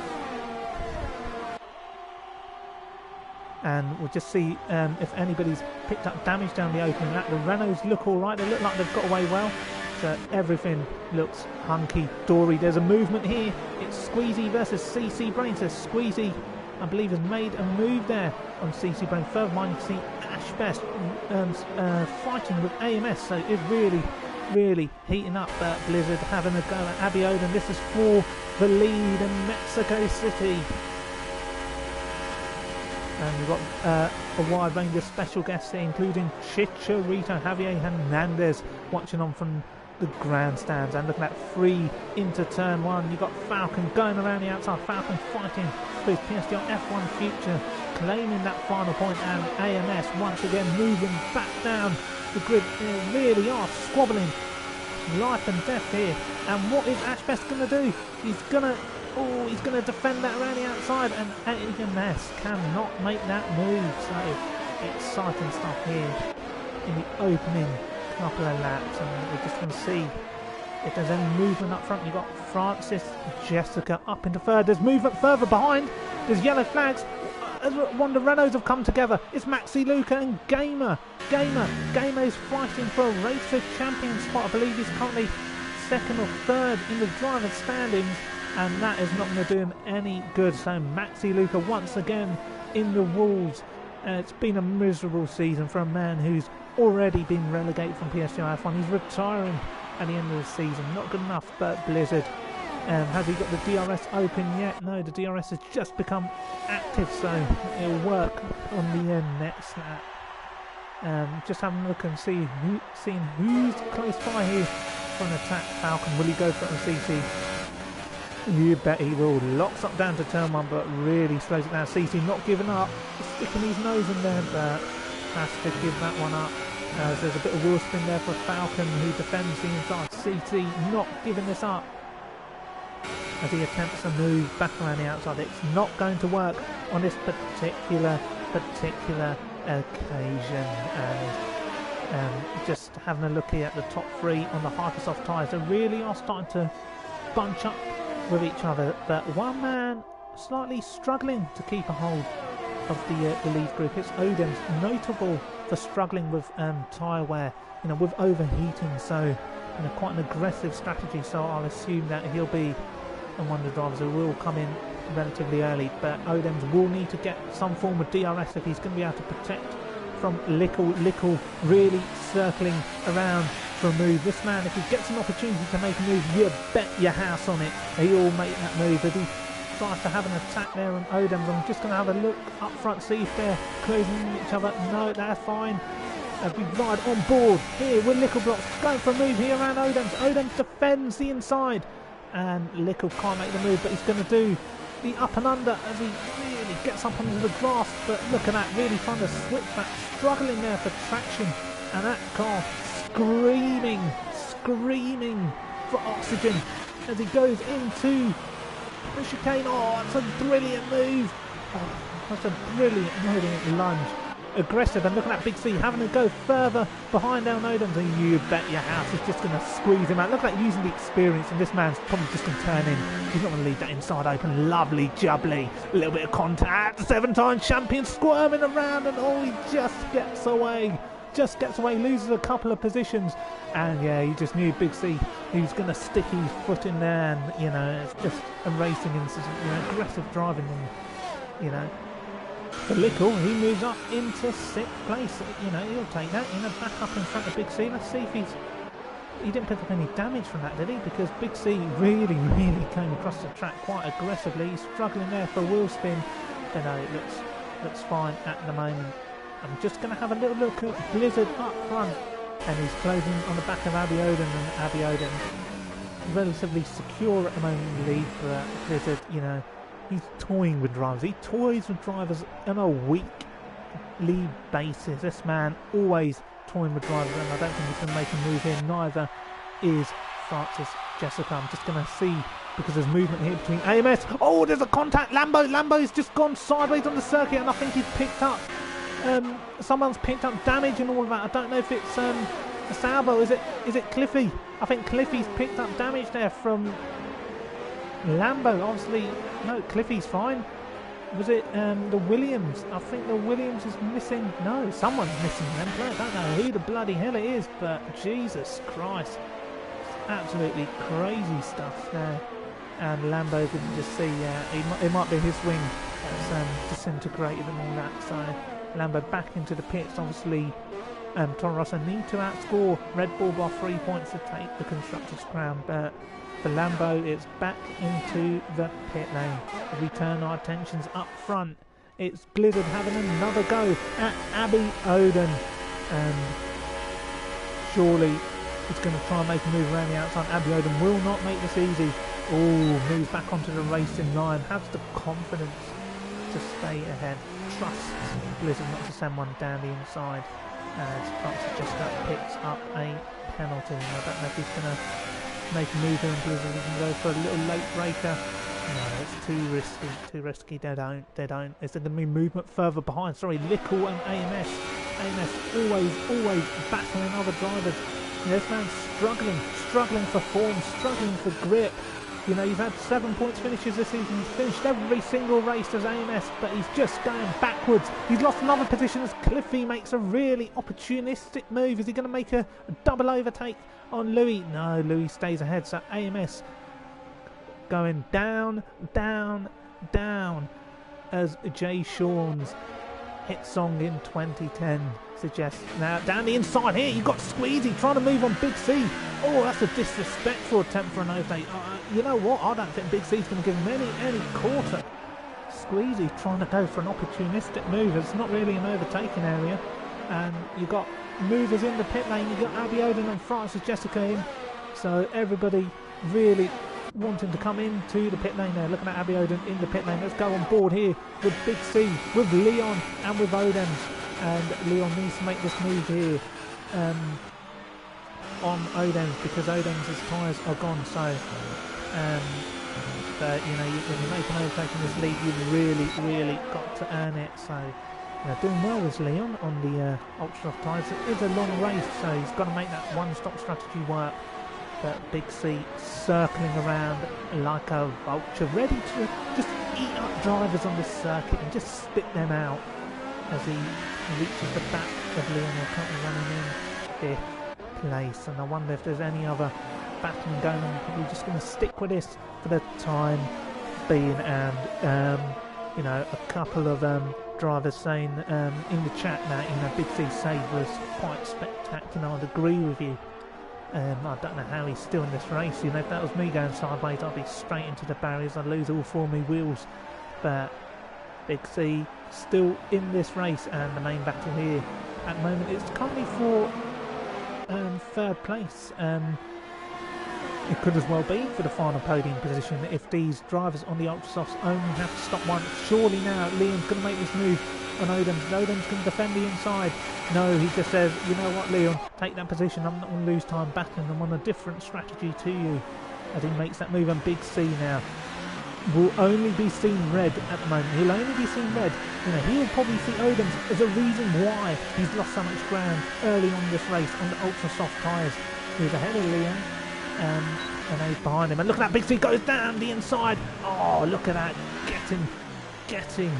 Speaker 1: And we'll just see if anybody's picked up damage down the opening lap. The Renaults look alright, they look like they've got away well. So everything looks hunky-dory. There's a movement here. It's Squeezy versus CC Brain. So Squeezy, I believe, has made a move there on CC Brain. Further behind, you can see Ashbest fighting with AMS. So it's really heating up. Blizzard having a go at Abbey Odin. This is for the lead in Mexico City. And we've got a wide range of special guests here, including Chicharito, Javier Hernandez, watching on from the grandstands. And looking at free into turn one, you've got Falcon going around the outside. Falcon fighting for his PSGL F1 future, claiming that final point. And AMS once again moving back down the grid. They really are squabbling life and death here. And what is Ashbest going to do? He's going to defend that around the outside, and AMS cannot make that move. So exciting stuff here in the opening couple of laps, and we're just going to see if there's any movement up front. You've got Francis Jessica up into third. There's movement further behind. There's yellow flags. One of the Renaults have come together. It's Maxi Luca and Gamer. Gamer is fighting for a race for champion spot. I believe he's currently second or third in the driver's standings, and that is not going to do him any good. So Maxi Luca once again in the walls. It's been a miserable season for a man who's already been relegated from PSGL F1. He's retiring at the end of the season. Not good enough. But Blizzard, has he got the DRS open yet? No, the DRS has just become active, so it'll work on the next lap. Just having a look and seeing who's close by here for an attack. Falcon, will he go for it on CC? You bet he will. Locks up down to turn one, but really slows it down. CC not giving up. He's sticking his nose in there, but has to give that one up. There's a bit of wheel spin there for Falcon, who defends the inside. CC not giving this up as he attempts a move back around the outside. It's not going to work on this particular occasion. And just having a look here at the top three on the Hypersoft tyres, they really are starting to bunch up with each other, but one man slightly struggling to keep a hold of the lead group. It's Odin's, notable for struggling with tyre wear, with overheating. So quite an aggressive strategy. So I'll assume that he'll be one of the drivers who will come in relatively early. But Odin's will need to get some form of DRS if he's going to be able to protect from Lickle really circling around for a move. This man, if he gets an opportunity to make a move, you bet your house on it he'll make that move. But he tries to have an attack there on Odem's. I'm just going to have a look up front, see if they're closing each other. No, that's fine. As we ride on board here with Lickle Blocks, going for a move here around Odem's. Odem's defends the inside, and Lickle can't make the move, but he's going to do the up and under as he really gets up onto the grass. But look at that, really trying to switch back, struggling there for traction, and that car screaming for oxygen as he goes into the chicane. Oh, that's a brilliant move. Oh, that's a brilliant lunge. Aggressive, and look at that Big C having to go further behind El Nodens, and you bet your house he's just going to squeeze him out. Look at that, using the experience, and this man's probably just going to turn in. He's not going to leave that inside open. Lovely jubbly, a little bit of contact. 7-time champion squirming around, and he just gets away, loses a couple of positions. And yeah, you just knew Big C, he was going to stick his foot in there, and it's just a racing incident, aggressive driving, and for Lickle, he moves up into 6th place. He'll take that. Back up in front of Big C. Let's see if he didn't pick up any damage from that, did he? Because Big C really came across the track quite aggressively. He's struggling there for a wheel spin. But no, it looks fine at the moment. I'm just going to have a little look at Blizzard up front, and he's closing on the back of Abbey Odin, and Abbey Odin relatively secure at the moment in the lead. But Blizzard, he's toying with drivers. He toys with drivers on a weekly basis. This man always toying with drivers, and I don't think he's going to make a move here. Neither is Francis Jessica. I'm just going to see, because there's movement here between AMS. Oh, there's a contact. Lambo's just gone sideways on the circuit, and I think he's picked up Someone's picked up damage and all of that. I don't know if it's a Salvo. Is it Cliffy? I think Cliffy's picked up damage there from Lambo. Obviously, no, Cliffy's fine. Was it the Williams? I think the Williams is missing. No, someone's missing them. I don't know who the bloody hell it is, but Jesus Christ, it's absolutely crazy stuff there. And Lambo can just see it might be his wing that's disintegrated and all that. So Lambo back into the pits. Obviously, Toro Rosso need to outscore Red Bull by 3 points to take the Constructors' Crown, but for Lambo, it's back into the pit lane. We turn our attentions up front. It's Blizzard having another go at Abby Oden. And surely it's going to try and make a move around the outside. Abby Oden will not make this easy. Oh, moves back onto the racing line. Has the confidence to stay ahead. Trusts Blizzard not to send one down the inside. As Fox just picks up a penalty. I don't know if he's going to make a move here and Blizzard can go for a little late breaker. No, it's too risky, they don't. Is there going to be movement further behind? Sorry, Lickle and AMS. AMS always battling other drivers. You know, this man's struggling for form, struggling for grip. You know, you've had 7 points finishes this season. He's finished every single race as AMS, but he's just going backwards. He's lost another position as Cliffy makes a really opportunistic move. Is he going to make a double overtake on Louis? No, Louis stays ahead. So AMS going down as Jay Sean's hit song in 2010 suggests. Now down the inside here, you've got Squeezy trying to move on Big C. Oh, that's a disrespectful attempt for an overtake. You know what? I don't think Big C's going to give him any quarter. Squeezy trying to go for an opportunistic move. It's not really an overtaking area. And you've got movers in the pit lane. You've got Abby Oden and Francis Jessica in. So everybody really wanting to come into the pit lane there. Looking at Abby Oden in the pit lane. Let's go on board here with Big C, with Leon and with Odems. And Leon needs to make this move here on Odems because Odems' tyres are gone. So, but you know, when you make an overtake in this league, you've really got to earn it. So, doing well with Leon on the ultra soft tyres. It is a long race, so he's got to make that one-stop strategy work. But Big C circling around like a vulture, ready to just eat up drivers on this circuit and just spit them out as he reaches the back of Leon, who are currently running in 5th place. And I wonder if there's any other battling going on. Probably just going to stick with this for the time being. And you know, a couple of drivers saying in the chat that, you know, Big C's save was quite spectacular. I'd agree with you. I don't know how he's still in this race. You know, if that was me going sideways, I'd be straight into the barriers. I'd lose all 4 of my wheels. But Big C still in this race, and the main battle here at the moment is currently for 3rd place. It could as well be for the final podium position if these drivers on the Ultrasofts only have to stop once. Surely now Leon's going to make this move on Odems. Odems can defend the inside. No, he just says, you know what, Leon, take that position. I'm not going to lose time battling. I'm on a different strategy to you. As he makes that move on Big C now. Will only be seen red at the moment. He'll only be seen red. You know, he'll probably see Odems as a reason why he's lost so much ground early on this race on the ultra soft tyres. He's ahead of Leon, and now he's behind him. And look at that, Big C goes down the inside. Oh, look at that, getting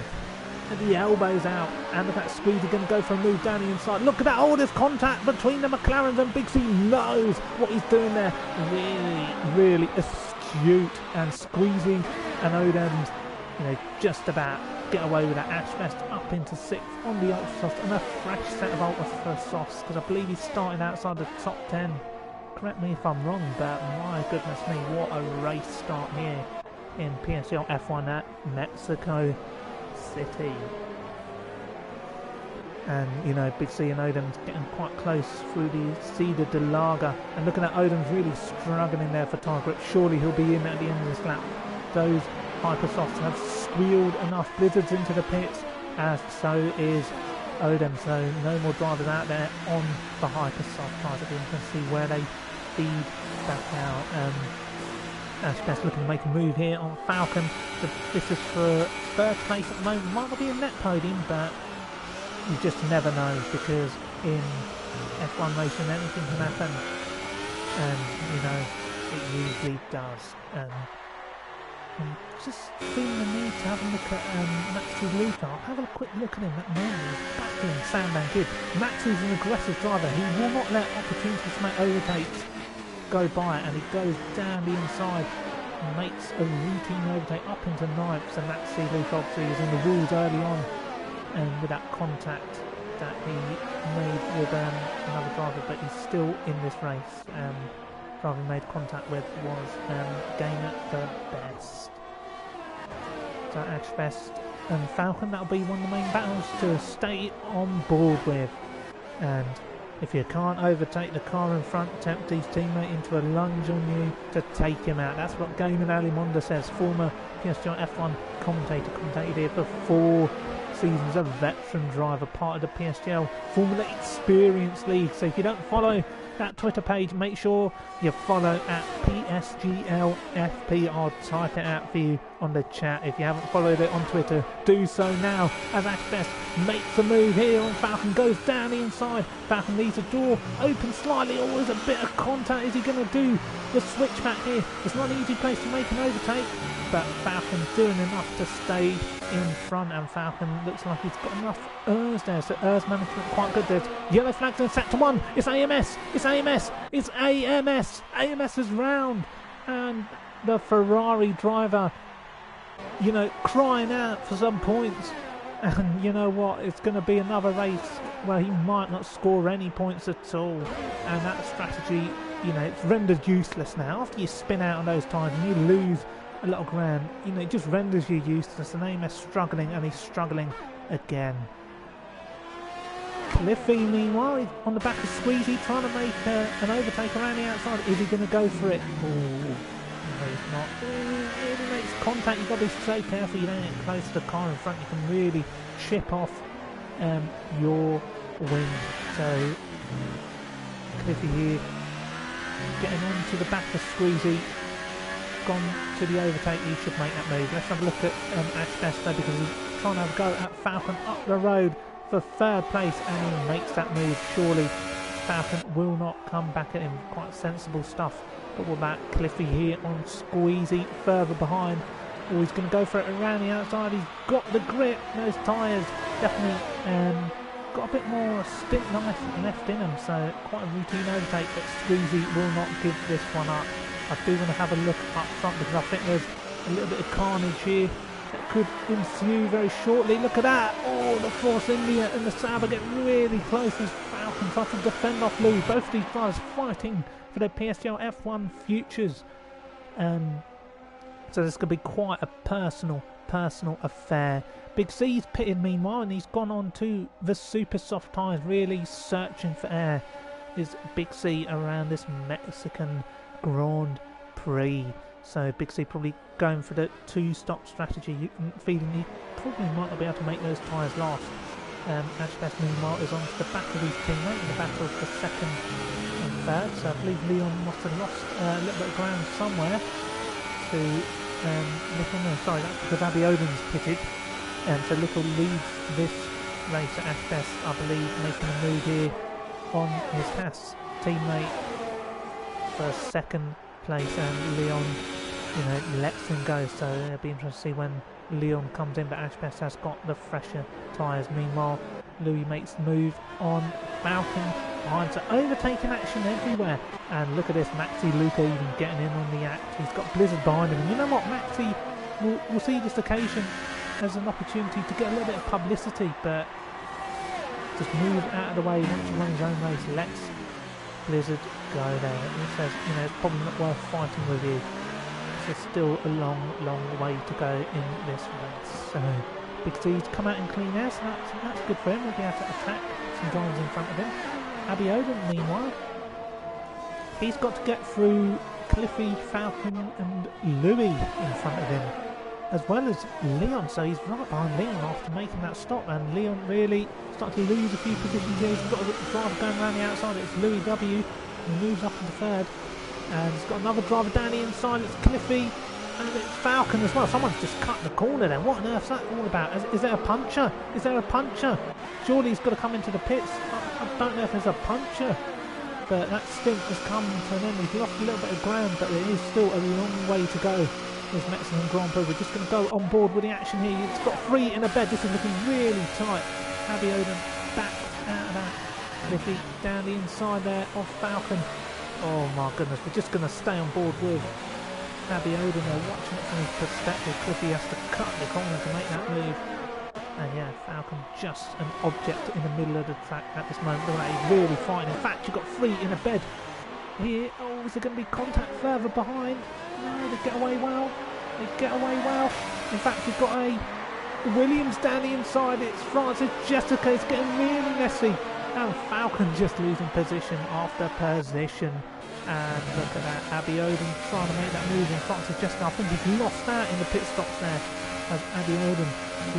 Speaker 1: the elbows out. And look at that, Squeezy going to go for a move down the inside. Look at that, oh, there's contact between the McLarens, and Big C knows what he's doing there. Really astute, and Squeezy and Odems, you know, just about get away with that. Ashbest up into 6th on the Ultrasoft, and a fresh set of Ultrasofts, because I believe he's starting outside the top 10. Correct me if I'm wrong, but my goodness me, what a race start here in PSGL F1 at Mexico City. And, you know, Big C and Odems getting quite close through the Cedar de Laga. And looking at Odems really struggling there for tire grip. Surely he'll be in at the end of this lap. Those Hypersofts have squealed enough. Blizzards into the pits, as so is Odems. So no more drivers out there on the Hypersoft tyres. You can see where they feed back out. Ashbest looking to make a move here on Falcon. This is for 3rd place at the moment. Might not be a net podium, but you just never know, because in F1 racing anything can happen, and you know it usually does. And I'm just feeling the need to have a look at Maxi Luca. I'll have a quick look at him at the moment. He's back in Sandown Good. Maxi's an aggressive driver. He will not let opportunities to make overtakes go by, and he goes down the inside and makes a routine overtake up into ninth. So Maxi Luca obviously is in the rules early on, and with that contact that he made with another driver, but he's still in this race. Driver he made contact with was Gamer the Best. So Ash Best and Falcon, that'll be one of the main battles to stay on board with. And if you can't overtake the car in front, tempt his teammate into a lunge on you to take him out. That's what Gamer Alimonda says, former PSGL F1 commentator, commentated here for 4 seasons, a veteran driver, part of the PSGL Formula Experience League. So if you don't follow that Twitter page, make sure you follow at PSGL FP. I'll type it out for you on the chat. If you haven't followed it on Twitter, do so now, as Ash Best makes a move here on Falcon, goes down the inside. Falcon leaves the door open slightly, always a bit of contact. Is he going to do the switchback here? It's not an easy place to make an overtake, but Falcon doing enough to stay in front, and Falcon looks like he's got enough ERS there, so ERS management quite good. There's yellow flags in sector 1. It's AMS, it's AMS, it's AMS. AMS is round, and the Ferrari driver, you know, crying out for some points. And you know what, it's going to be another race where he might not score any points at all, and that strategy, you know, it's rendered useless now. After you spin out on those tyres and you lose a lot of ground, you know, it just renders you useless. And AMS struggling, and he's struggling again. Cliffy, meanwhile, he's on the back of Squeezy, trying to make an overtake around the outside. Is he going to go for it? Oh, no, he's not. He makes contact. You've got to be so careful you don't get close to the car in front. You can really chip off your wing. So Cliffy here getting on to the back of Squeezy, gone to the overtake. He should make that move. Let's have a look at Ash Best though, because he's trying to have a go at Falcon up the road for 3rd place, and he makes that move. Surely Falcon will not come back at him. Quite sensible stuff. But what about Cliffy here on Squeezy further behind? Oh, he's going to go for it around the outside. He's got the grip. Those tyres definitely got a bit more stint knife left in them, so quite a routine overtake, but Squeezy will not give this one up. I do want to have a look up front, because I think there's a little bit of carnage here that could ensue very shortly. Look at that! Oh, the Force India and the Sauber get really close as Falcon tries to defend off Lou. Both of these drivers fighting for their PSGL F1 futures. So this could be quite a personal affair. Big C's pitted meanwhile, and he's gone on to the super soft tyres, really searching for air. Is Big C around this Mexican Grand Prix? So Big C probably going for the 2-stop strategy, feeling he probably might not be able to make those tyres last. Ash Best meanwhile is on to the back of his teammate in the battle for 2nd and 3rd. So I believe Leon must have lost a little bit of ground somewhere to Little. No, sorry, that's because Abby Odin's pitted. So Little leads this race at Ash Best, I believe, making a move here on his Haas teammate for 2nd place, and Leon, you know, lets him go. So it'll be interesting to see when Leon comes in, but Ash Best has got the fresher tyres. Meanwhile, Louis makes the move on Falcon behind, so overtaking action everywhere. And look at this, Maxi Luca even getting in on the act. He's got Blizzard behind him, and you know what, Maxi will see this occasion as an opportunity to get a little bit of publicity, but just move out of the way, wants to run his own race, lets Blizzard go there. He says, you know, it's probably not worth fighting with you. There's still a long way to go in this race. So Big C's come out in clean air, so that's good for him. He'll be able to attack some drivers in front of him. Abby Odin, meanwhile, he's got to get through Cliffy, Falcon and Louis in front of him, as well as Leon. So he's right behind Leon after making that stop, and Leon really starting to lose a few positions here. He's got a driver going around the outside. It's Louis W. He moves up into 3rd, and he's got another driver down the inside. It's Cliffy, And it's Falcon as well. Someone's just cut the corner there. What on earth's that all about? Is there a puncher? Is there a puncher? Surely he's got to come into the pits. I don't know if there's a puncher. But that stint has come to an end. He's lost a little bit of ground, but there is still a long way to go. This Mexican Grand Prix. We're just going to go on board with the action here. It's got 3 in a bed. This is looking really tight. Abby Oden back out of that. Cliffy down the inside there of Falcon. Oh my goodness, we're just going to stay on board with Abby Oden there, watching it from his perspective. Cliffy has to cut the corner to make that move. And yeah, Falcon just an object in the middle of the track at this moment. Look at that, he's really fighting. In fact, you've got 3 in a bed here. Oh, is there going to be contact further behind? No, they get away well. They get away well. In fact, you've got a Williams down the inside. It's Francis Jessica. It's getting really messy. And Falcon just losing position after position. And look at that, Abby Oden trying to make that move in Francis Jessica. I think he's lost out in the pit stops there. As Abby Oden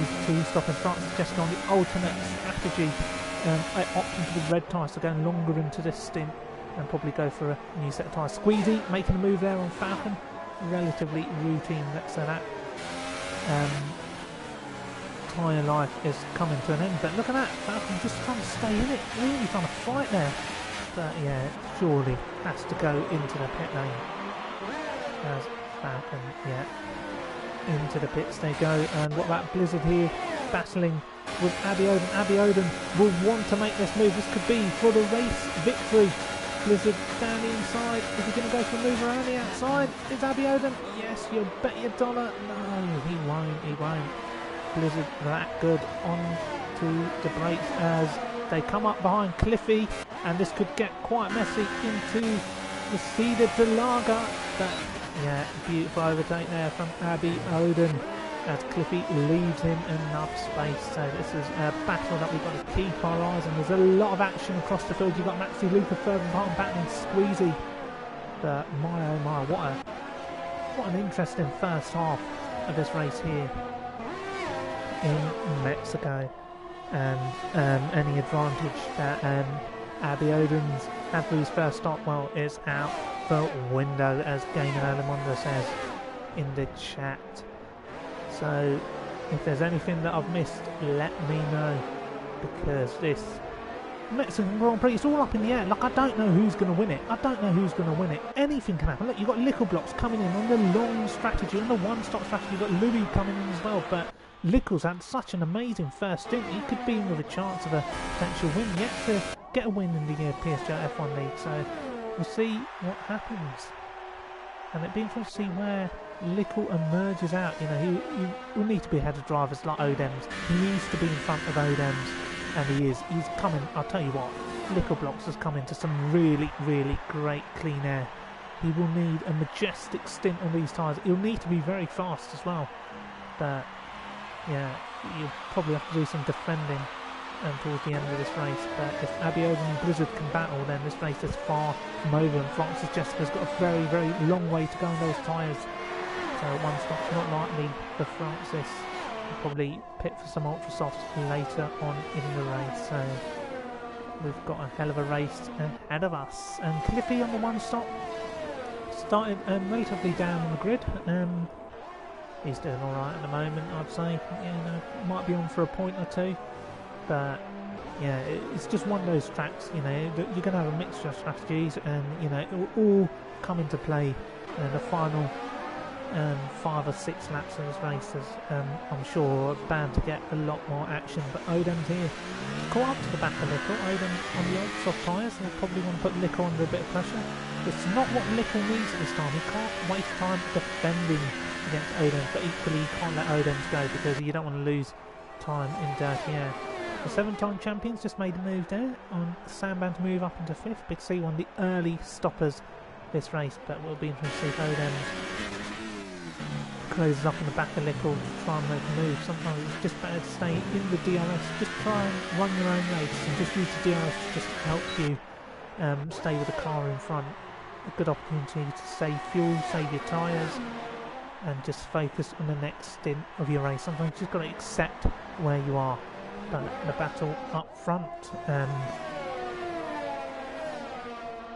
Speaker 1: is 2 stopping Francis Jessica on the alternate strategy. Opting for the red tyres, so going longer into this stint and probably go for a new set of tyres. Squeezy making a move there on Falcon. Relatively routine, let's say that. Tyre life is coming to an end, but look at that, Falcon just trying to stay in it, really trying to fight there. But yeah, surely has to go into the pit lane. As Falcon, yeah, into the pits they go. And what about Blizzard here, battling with Abby Oden. Abby Oden will want to make this move. This could be for the race victory. Blizzard down the inside. Is he going to go for a move around the outside? Is Abby Oden? Yes, you'll bet your dollar. No, he won't. He won't. Blizzard that good on to the brakes as they come up behind Cliffy, and this could get quite messy into the Cedar de Lager. But yeah, beautiful overtake there from Abby Oden as Cliffy leaves him enough space. So this is a battle that we've got to keep our eyes on. There's a lot of action across the field. You've got Maxi Luca further behind, battling Squeezy. But my oh my, what an interesting first half of this race here in Mexico. And any advantage that Abby Oden's had for his first stop, well, it's out the window, as Gamer Alamonda says in the chat. So if there's anything that I've missed, let me know, because this Mexican Grand Prix, it's all up in the air. Like, I don't know who's going to win it. I don't know who's going to win it. Anything can happen. Look, you've got Lickle Blocks coming in on the long strategy, on the one-stop strategy. You've got Louis coming in as well, but Lickle's had such an amazing first stint. He could be in with a chance of a potential win, yet to get a win in the PSGL F1 League. So we'll see what happens. And it'd be interesting to see where Lickle emerges out. You know, he will need to be ahead of drivers like Odems. He needs to be in front of Odems, and he is. He's coming. I'll tell you what, Lickle Blocks has come into some really, really great clean air. He will need a majestic stint on these tyres. He'll need to be very fast as well. But yeah, you'll probably have to do some defending towards the end of this race. But if Abby Oden and Blizzard can battle, then this race is far from over, and Francis Jessica's got a very, very long way to go on those tyres. So one stop's not likely for Francis. He'll probably pit for some ultra softs later on in the race. So we've got a hell of a race ahead of us. And Cliffy on the one stop started relatively down on the grid. He's doing alright at the moment, I'd say. You know, might be on for a point or two, but yeah, it's just one of those tracks. You know, you're going to have a mixture of strategies, and you know, it will all come into play in the final 5 or 6 laps of this race. Is, I'm sure, bound to get a lot more action. But Oden's here, caught up to the back of Lickle. Oden on the old soft tyres, and he'll probably want to put Lickle under a bit of pressure. It's not what Lickle needs at this time. He can't waste time defending against Odems, but equally you can't let Odems go, because you don't want to lose time in dirty air. The 7-time champions just made a move there on Samban to move up into 5th. Big C, one of the early stoppers this race, but we'll be interested to see if Odems closes up in the back of Lickle to try and make a move. Sometimes it's just better to stay in the DRS, just try and run your own race and just use the DRS to just help you stay with the car in front. A good opportunity to save fuel, save your tyres, and just focus on the next stint of your race. Sometimes you've just got to accept where you are. But the battle up front,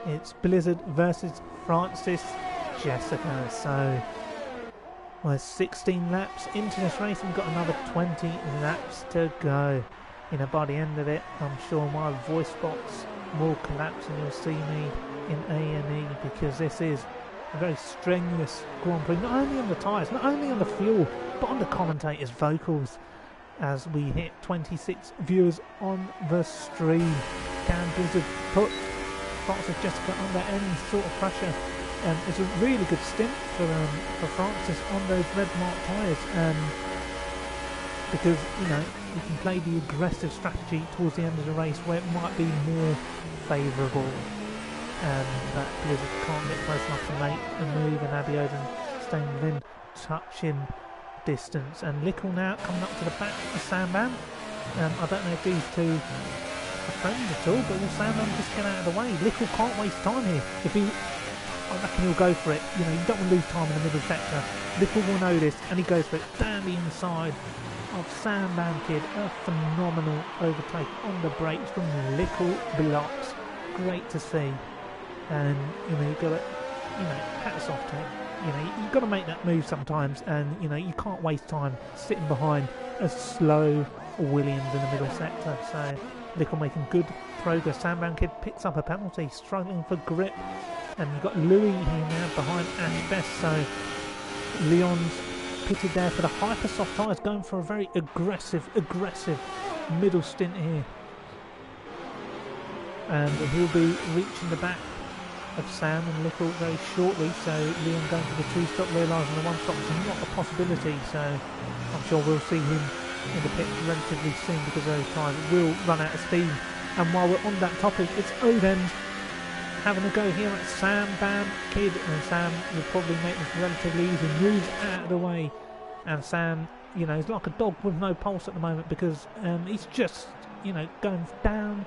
Speaker 1: it's Blizzard versus Francis Jessica. So We're 16 laps into this race and we've got another 20 laps to go. You know, by the end of it, I'm sure my voice box will collapse and you'll see me in A&E, because this is a very strenuous Grand Prix, not only on the tyres, not only on the fuel, but on the commentators' vocals, as we hit 26 viewers on the stream. Can Blizzard put Francis Jessica under any sort of pressure? It's a really good stint for Francis on those red mark tyres, because, you know, you can play the aggressive strategy towards the end of the race where it might be more favourable, that Blizzard can't get close enough to make a move, and Abbey Oden staying within touching distance. And Lickle now coming up to the back of Sandbam. I don't know if these two are friends at all, but will Sandbam just get out of the way? Lickle can't waste time here. I reckon he'll go for it. You know, you don't want to lose time in the middle sector. Lickle will know this, and he goes for it down the inside of Sandbam Kid. A phenomenal overtake on the brakes from Lickle Blocks. Great to see. And, you know, you've got to, you know, hats off to him. You know, you've got to make that move sometimes, and, you know, you can't waste time sitting behind a slow Williams in the middle sector. So, Lickle making good progress. Sandbam Kid picks up a penalty, struggling for grip. And you've got Louis here now behind Ash Best, so Leon's pitted there for the hyper soft tyres, going for a very aggressive middle stint here. And he'll be reaching the back of Sam and Lickle very shortly, so Leon going for the two-stop, realising the one-stop is not a possibility, so I'm sure we'll see him in the pit relatively soon, because those tyres will run out of steam. And while we're on that topic, it's Oden having a go here at Sandbam Kid, and Sam will probably make this relatively easy, moves out of the way, and Sam, you know, is like a dog with no pulse at the moment, because he's just, you know, going down,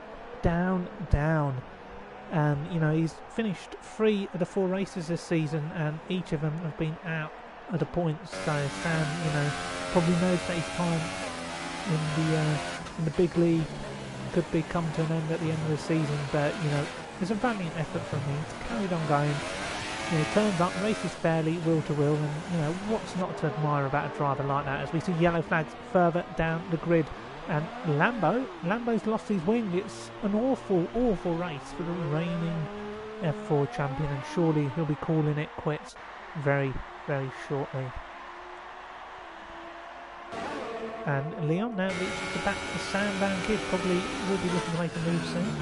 Speaker 1: and, you know, he's finished 3 of the 4 races this season, and each of them have been out of the points, so Sam, you know, probably knows that his time in the big league could be come to an end at the end of the season, but, you know, it's a valiant effort from him. He's carried on going. You know, turns up, races fairly, will to will, and, you know, what's not to admire about a driver like that? As we see yellow flags further down the grid, and Lambo's lost his wing. It's an awful race for the reigning F4 champion, and surely he'll be calling it quits very shortly. And Leon now reaches the back of Sandbam Kid, probably will be looking to make a move soon.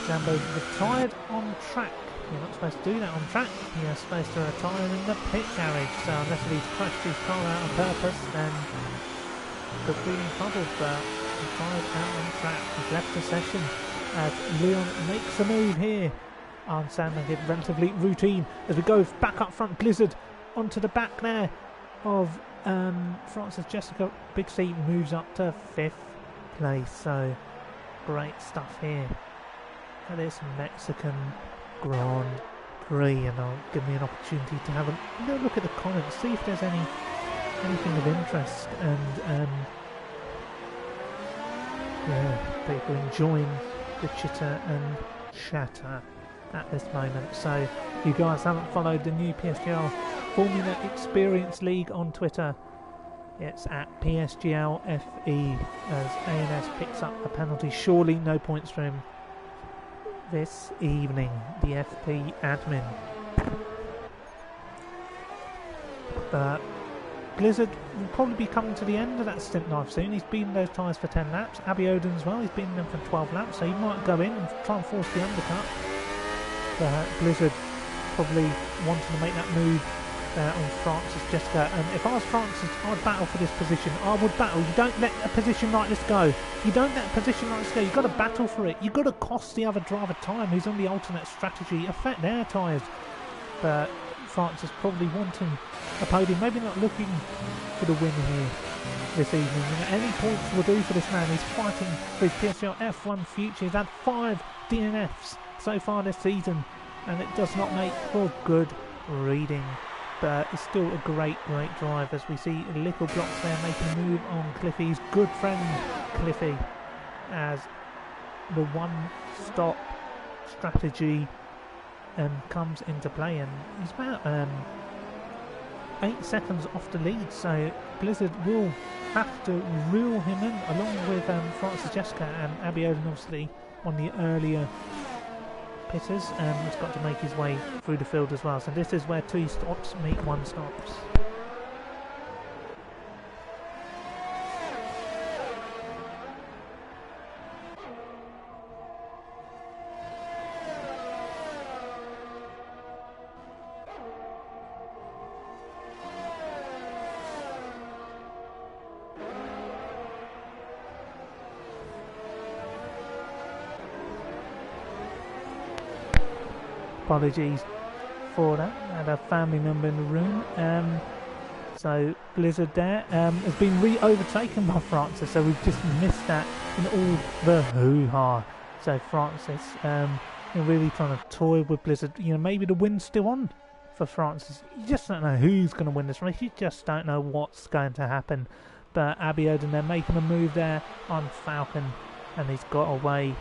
Speaker 1: Lambo's retired on track. You're not supposed to do that on track. You're supposed to retire in the pit garage. So unless he's crashed his car out on purpose, then could be in trouble. But retired out on track. He's left the session as Leon makes a move here. On Sandbam Kid, relatively routine as we go back up front. Blizzard onto the back there of Francis Jessica. Big C moves up to 5th place. So great stuff here for this Mexican Grand Prix, and I'll give me an opportunity to have a little look at the comments, see if there's anything of interest, and yeah, people enjoying the chitter and chatter at this moment. So if you guys haven't followed the new PSGL Formula Experience League on Twitter, it's at PSGL FE as ANS picks up a penalty. Surely no points for him this evening, the FP admin. But Blizzard will probably be coming to the end of that stint life soon. He's been in those tyres for 10 laps. Abbey Oden as well, he's been in them for 12 laps, so he might go in and try and force the undercut. But Blizzard probably wanting to make that move on Francis Jessica, and if I was Francis, I'd battle for this position. I would battle. You don't let a position like this go. You don't let a position like this go. You've got to battle for it. You've got to cost the other driver time who's on the alternate strategy, affect their tyres. But Francis probably wanting a podium, maybe not looking for the win here this evening. You know, any points will do for this man. He's fighting for his PSGL F1 future. He's had 5 DNFs so far this season, and it does not make for good reading. But it's still a great drive, as we see Little Blocks there making a move on Cliffy's good friend Cliffy, as the one-stop strategy comes into play, and he's about 8 seconds off the lead, so Blizzard will have to reel him in along with Francis Jessica and Abiodun, obviously on the earlier pitters, and he's got to make his way through the field as well. So this is where 2 stops meet 1 stops. Apologies for that. I had a family member in the room. So Blizzard there has been overtaken by Francis, so we've just missed that in all the hoo-ha. So Francis, really trying to toy with Blizzard. Maybe the wind's still on for Francis. You just don't know who's going to win this race. You just don't know what's going to happen. But Abiodun, they're making a move there on Falcon, and he's got away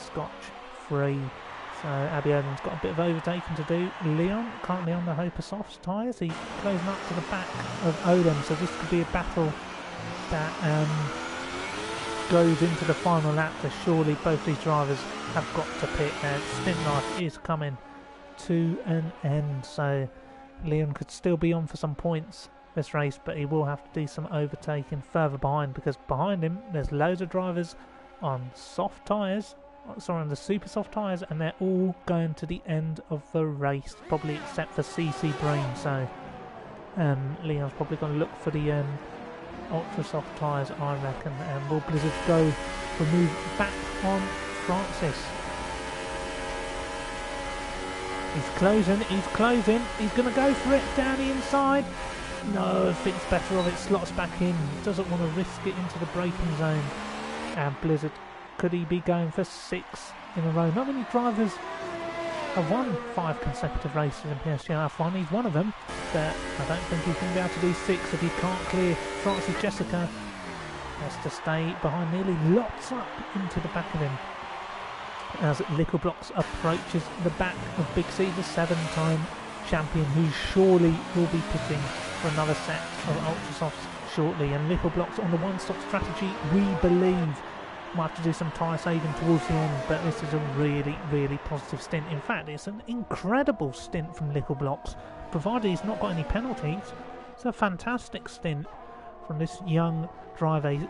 Speaker 1: Scotch free. So Abiodun's got a bit of overtaking to do. Leon currently on the Hopper Softs tyres. He's closing up to the back of Odom, so this could be a battle that goes into the final lap. So surely both these drivers have got to pit. Stint life is coming to an end, so Leon could still be on for some points this race, but he will have to do some overtaking further behind, because behind him there's loads of drivers on soft tyres. On the super soft tyres, and they're all going to the end of the race, probably except for CC Brain. So Leon's probably going to look for the ultra soft tyres, I reckon. And will Blizzard go for a move back on Francis? He's closing, he's going to go for it down the inside. No, thinks better of it, slots back in, doesn't want to risk it into the braking zone. And Blizzard, could he be going for 6 in a row? Not many drivers have won 5 consecutive races in PSGL F1. He's one of them, but I don't think he's going to be able to do 6 if he can't clear Francis Jessica. Has to stay behind, nearly lots up into the back of him as Little Blocks approaches the back of Big C, the 7-time champion, who surely will be pitting for another set of Ultra Softs shortly. And Little Blocks on the one-stop strategy, we believe. Might have to do some tyre saving towards the end, but this is a really, really positive stint. In fact, it's an incredible stint from Little Blocks, provided he's not got any penalties. It's a fantastic stint from this young driver. He's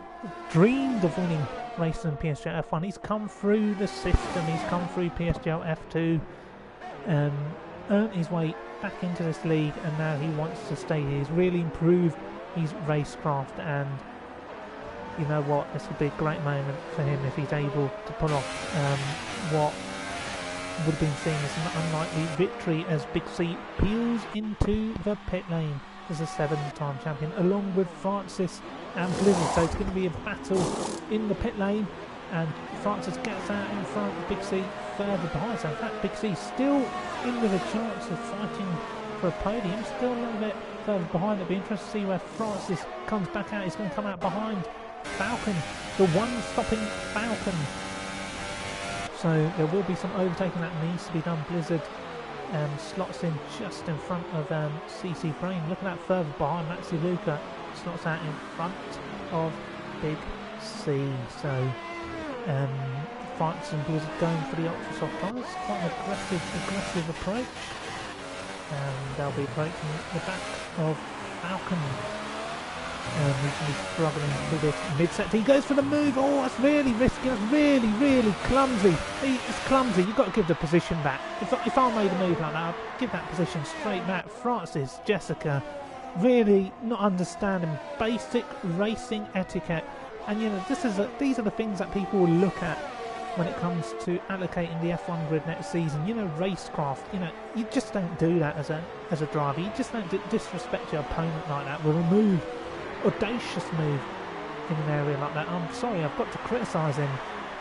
Speaker 1: dreamed of winning races in PSGL F1. He's come through the system, he's come through PSGL F2, earned his way back into this league, and now he wants to stay here. He's really improved his racecraft, and you know what, this would be a great moment for him if he's able to pull off what would have been seen as an unlikely victory, as Big C peels into the pit lane as a 7-time champion along with Francis and Blizzard. So it's going to be a battle in the pit lane, and Francis gets out in front of Big C further behind. So in fact, Big C still in with a chance of fighting for a podium, still a little bit further behind. It'll be interesting to see where Francis comes back out. He's going to come out behind Falcon, the one-stopping Falcon. So there will be some overtaking that needs to be done. Blizzard slots in just in front of CC Brain. Look at that further behind. Maxi Luca slots out in front of Big C. So Francis and Blizzard going for the ultra soft tyres. Quite an aggressive approach. And they'll be approaching the back of Falcon. Recently struggling through this mid-set. He goes for the move. Oh, that's really risky. That's really, really clumsy. It's clumsy. You've got to give the position back. If I made a move like that, I'd give that position straight back. Francis Jessica really not understanding basic racing etiquette. And you know, these are the things that people will look at when it comes to allocating the F1 grid next season. You know, racecraft. You know, you just don't do that as a driver. You just don't disrespect your opponent like that with a move. Audacious move in an area like that. I'm sorry, I've got to criticise him.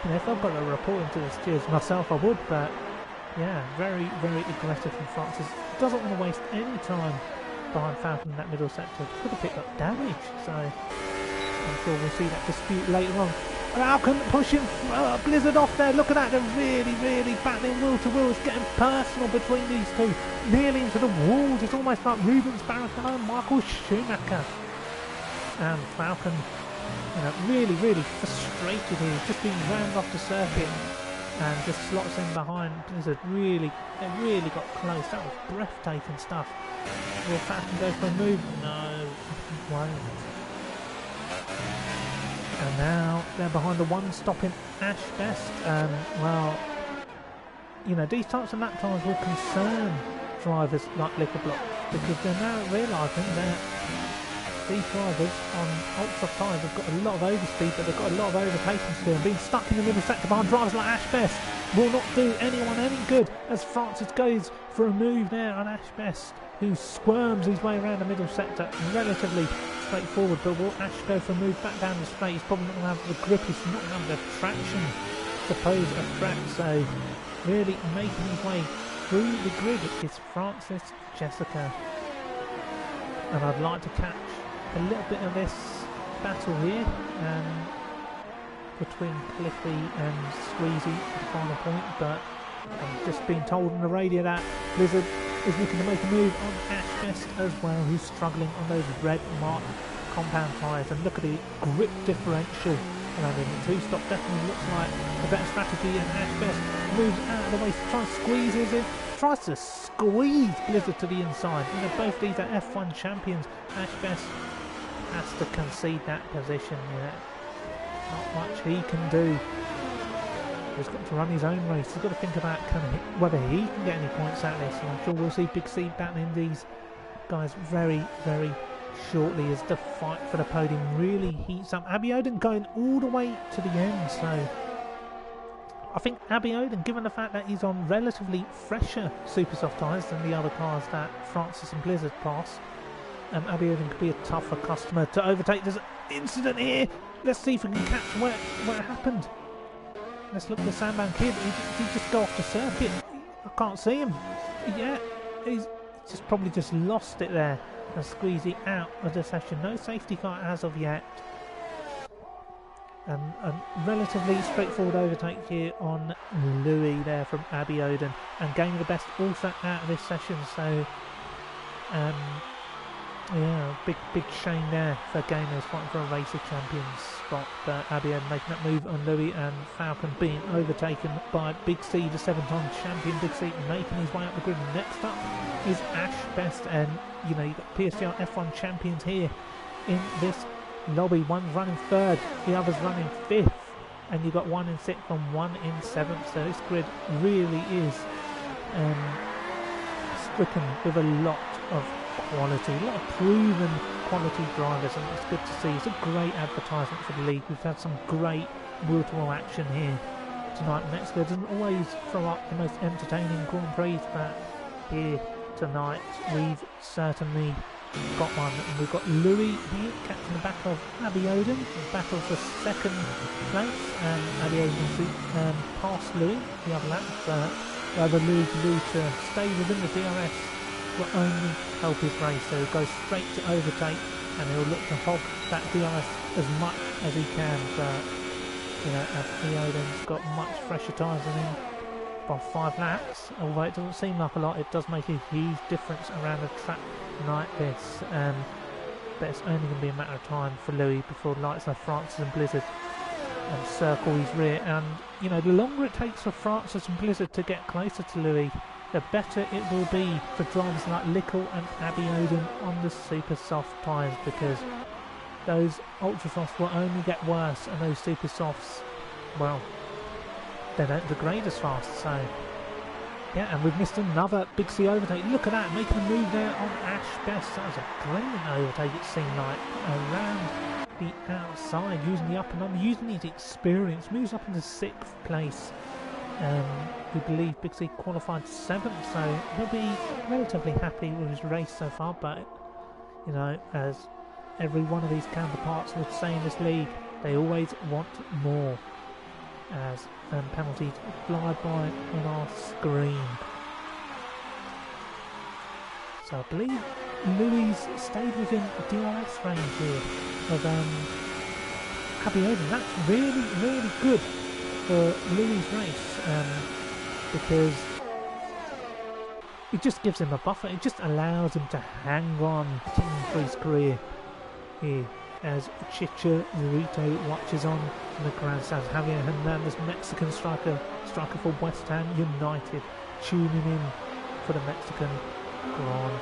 Speaker 1: You know, if I've got to report into the steers myself, I would, but yeah, very, very aggressive from Francis. Doesn't want to waste any time behind Falcon in that middle sector. Could have picked up damage, so I'm sure we'll see that dispute later on. Falcon pushing Blizzard off there. Look at that. They're really battling wheel to wheel. It's getting personal between these two. Nearly into the walls. It's almost like Rubens Barrichello and Michael Schumacher. And Falcon, really frustrated here. He's just being rammed off the circuit and just slots in behind Blizzard. They really got close. That was breathtaking stuff. Will Falcon go for a move? No, he won't. And now they're behind the one-stopping Ash Best. Well, these types of lap times will concern drivers like Liquor Blocks because they're now realising that these drivers on ultra tyres have got a lot of overspeed, but they've got a lot of overtaking to do. And being stuck in the middle sector behind drivers like Ash Best will not do anyone any good as Francis goes for a move there on Ash Best, who squirms his way around the middle sector relatively straightforward. But will Ash go for a move back down the straight? He's probably not going to have the grip, he's not going to have the traction to pose a threat. So really making his way through the grid is Francis Jessica. And I'd like to catch a little bit of this battle here between Cliffy and Squeezy at the final point, but I'm just being told on the radio that Blizzard is looking to make a move on Ash Best as well, who's struggling on those red marked compound tyres. And look at the grip differential around him. The two-stop definitely looks like a better strategy, and Ash Best moves out of the way, tries to squeeze in, tries to squeeze Blizzard to the inside. Both these are F1 champions. Ash Best has to concede that position. Not much he can do. He's got to run his own race. He's got to think about whether he can get any points out of this. And I'm sure we'll see Big C battling these guys very shortly as the fight for the podium really heats up. Abby Oden going all the way to the end. So I think Abby Oden, given the fact that he's on relatively fresher super soft tyres than the other cars that Francis and Blizzard pass, Abby Oden could be a tougher customer to overtake. There's an incident here. Let's see if we can catch where it happened. Let's look at the Sandbound Kid. Did he just go off the circuit? I can't see him. Yeah, he's probably just lost it there and squeezed it out of the session. No safety car as of yet. And a relatively straightforward overtake here on Louis there from Abby Oden. And gaining the best also out of this session. So, yeah, big shame there for gamers fighting for a racer champions spot. But Abby Oden making that move on Louis, and Falcon being overtaken by Big C, the 7-time champion. Big C making his way up the grid. Next up is Ash Best, and you've got PSGL F1 champions here in this lobby. One's running third, the other's running fifth, and you've got one in sixth and one in seventh. So this grid really is stricken with a lot of quality, a lot of proven quality drivers, and it's good to see. It's a great advertisement for the league. We've had some great wheel-to-wheel action here tonight. Mexico doesn't always throw up the most entertaining Grand Prix, but here tonight we've certainly got one. And we've got Louis here catching the back of Abby Oden, battle for second place, and Abby Oden past Louis the other lap. Whether Louis can do to stay within the DRS will only help his race. So he'll go straight to overtake, and he'll look to hog that DRS as much as he can. But Abby Oden's got much fresher tyres than him by 5 laps. Although it doesn't seem like a lot, it does make a huge difference around a track like this. But it's only going to be a matter of time for Louis before lights like Francis and Blizzard and circle his rear. And the longer it takes for Francis and Blizzard to get closer to Louis, the better it will be for drivers like Lickle and Abby Oden on the super soft tyres, because those ultra softs will only get worse, and those super softs, well, they don't degrade as fast. So yeah, and we've missed another Big C overtake. Look at that, making a move there on Ash Best. That was a brilliant overtake, it seemed like, around the outside, using the up and under, using his experience, moves up into 6th place. We believe Big C qualified 7th, so he'll be relatively happy with his race so far. But as every one of these counterparts would say in this league, they always want more, as penalties fly by on our screen. So I believe Louis stayed within DRS range here of Abby Oden. That's really, really good for Louis' race because it just gives him a buffer. It just allows him to hang on for his career here as Chicharito watches on from the grandstands. Javier Hernandez, Mexican striker for West Ham United, tuning in for the Mexican Grand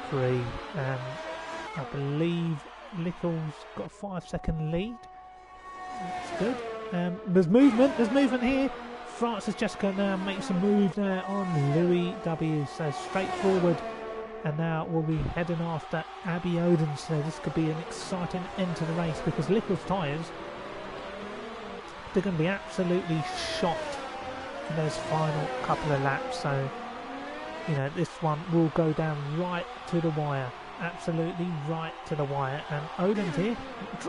Speaker 1: Prix. I believe Little's got a 5-second lead. That's good. There's movement here. Francis Jessica now makes a move there on Louis W. So straight forward, and now we'll be heading after Abby Oden. So this could be an exciting end to the race because Little's tyres, they're going to be absolutely shot in those final couple of laps. So, you know, this one will go down right to the wire. Absolutely right to the wire. And Oden's here.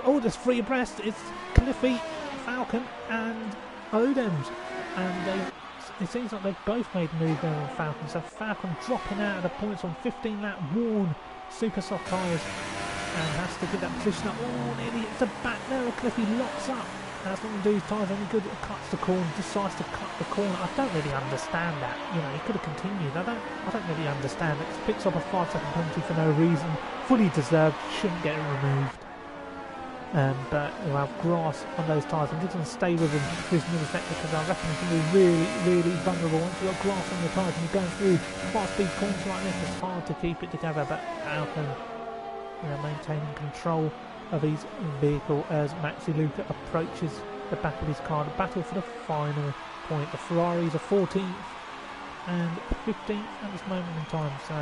Speaker 1: Oh, there's three abreast. It's Cliffy, Falcon and Oden's. And it seems like they've both made a move there on Falcon. So Falcon dropping out of the points on 15 lap worn super soft tyres and has to get that position up. Oh, nearly hits the back there. Cliffy locks up. That's not going to do his tyres any good. It cuts the corner, decides to cut the corner. I don't really understand that. You know, he could have continued. I don't really understand it. He picks up a 5-second penalty for no reason. Fully deserved. Shouldn't get it removed. But he'll have grass on those tyres. I'm just going to stay with him for his middle sector because I reckon he's going to be really, really vulnerable. Once you've got grass on your tyres and you're going through fast-speed corners like this, it's hard to keep it together. But Falcon, you know, maintaining control of his vehicle as Maxi Luca approaches the back of his car. The battle for the final point. The Ferraris are 14th and 15th at this moment in time. So,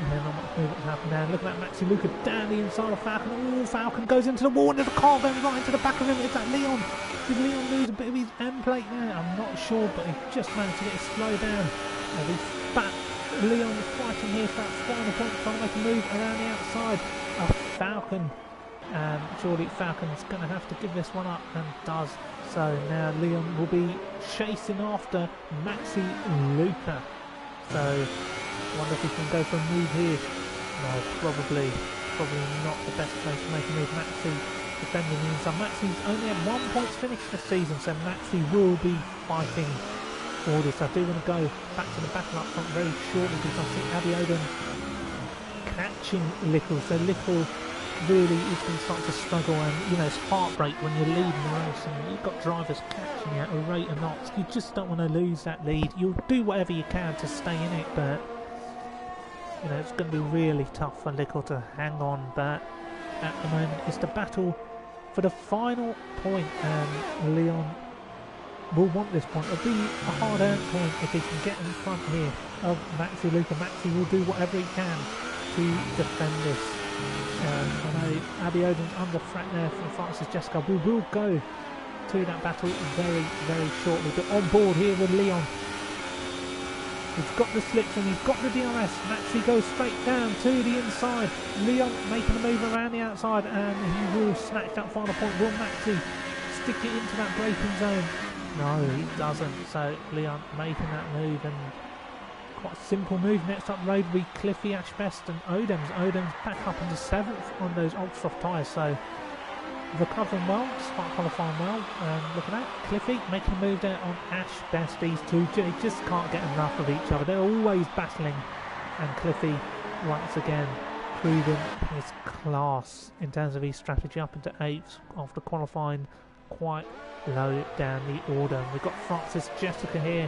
Speaker 1: not much movement happening now. Look at that Maxi Luca down the inside of Falcon. Oh, Falcon goes into the wall and there's a car going right into the back of him. Is that Leon? Did Leon lose a bit of his end plate there? I'm not sure, but he just managed to get it slowed down. And he's back. Leon is fighting here for that final point, trying to make a move around the outside of Falcon. And surely Falcon's going to have to give this one up, and does. So now Leon will be chasing after Maxi Luca. So I wonder if he can go for a move here. No, probably not the best place to make a move. Maxi defending the inside. Maxi's only had 1 point finish this season, so Maxi will be fighting for this. I do want to go back to the battle up front very shortly because I think Abby Oden catching Little. So Little really is going to start to struggle, and you know, it's heartbreak when you're leading the race and you've got drivers catching you at a rate of knots. You just don't want to lose that lead. You'll do whatever you can to stay in it, but you know, it's going to be really tough for Little to hang on. But at the moment it's the battle for the final point, and Leon will want this point. It'll be a hard-earned point if he can get in front here of Maxi Luca. Maxi will do whatever he can to defend this. I know Abby Oden's under threat there from Francis Jessica. We will go to that battle very, very shortly. But on board here with Leon. He's got the slips and he's got the DRS. Maxi goes straight down to the inside. Leon making a move around the outside, and he will snatch that final point. Will Maxi stick it into that braking zone? No, he doesn't. So Leon making that move, and quite a simple move. Next up road will be Cliffy, Ashbest and Odems. Odems back up into 7th on those ultra soft tyres, so recovering well, start qualifying well. Look at that, Cliffy making a move there on Ashbest. These two just can't get enough of each other. They're always battling, and Cliffy once again proving his class in terms of his strategy up into 8th after qualifying quite low down the order. We've got Francis Jessica here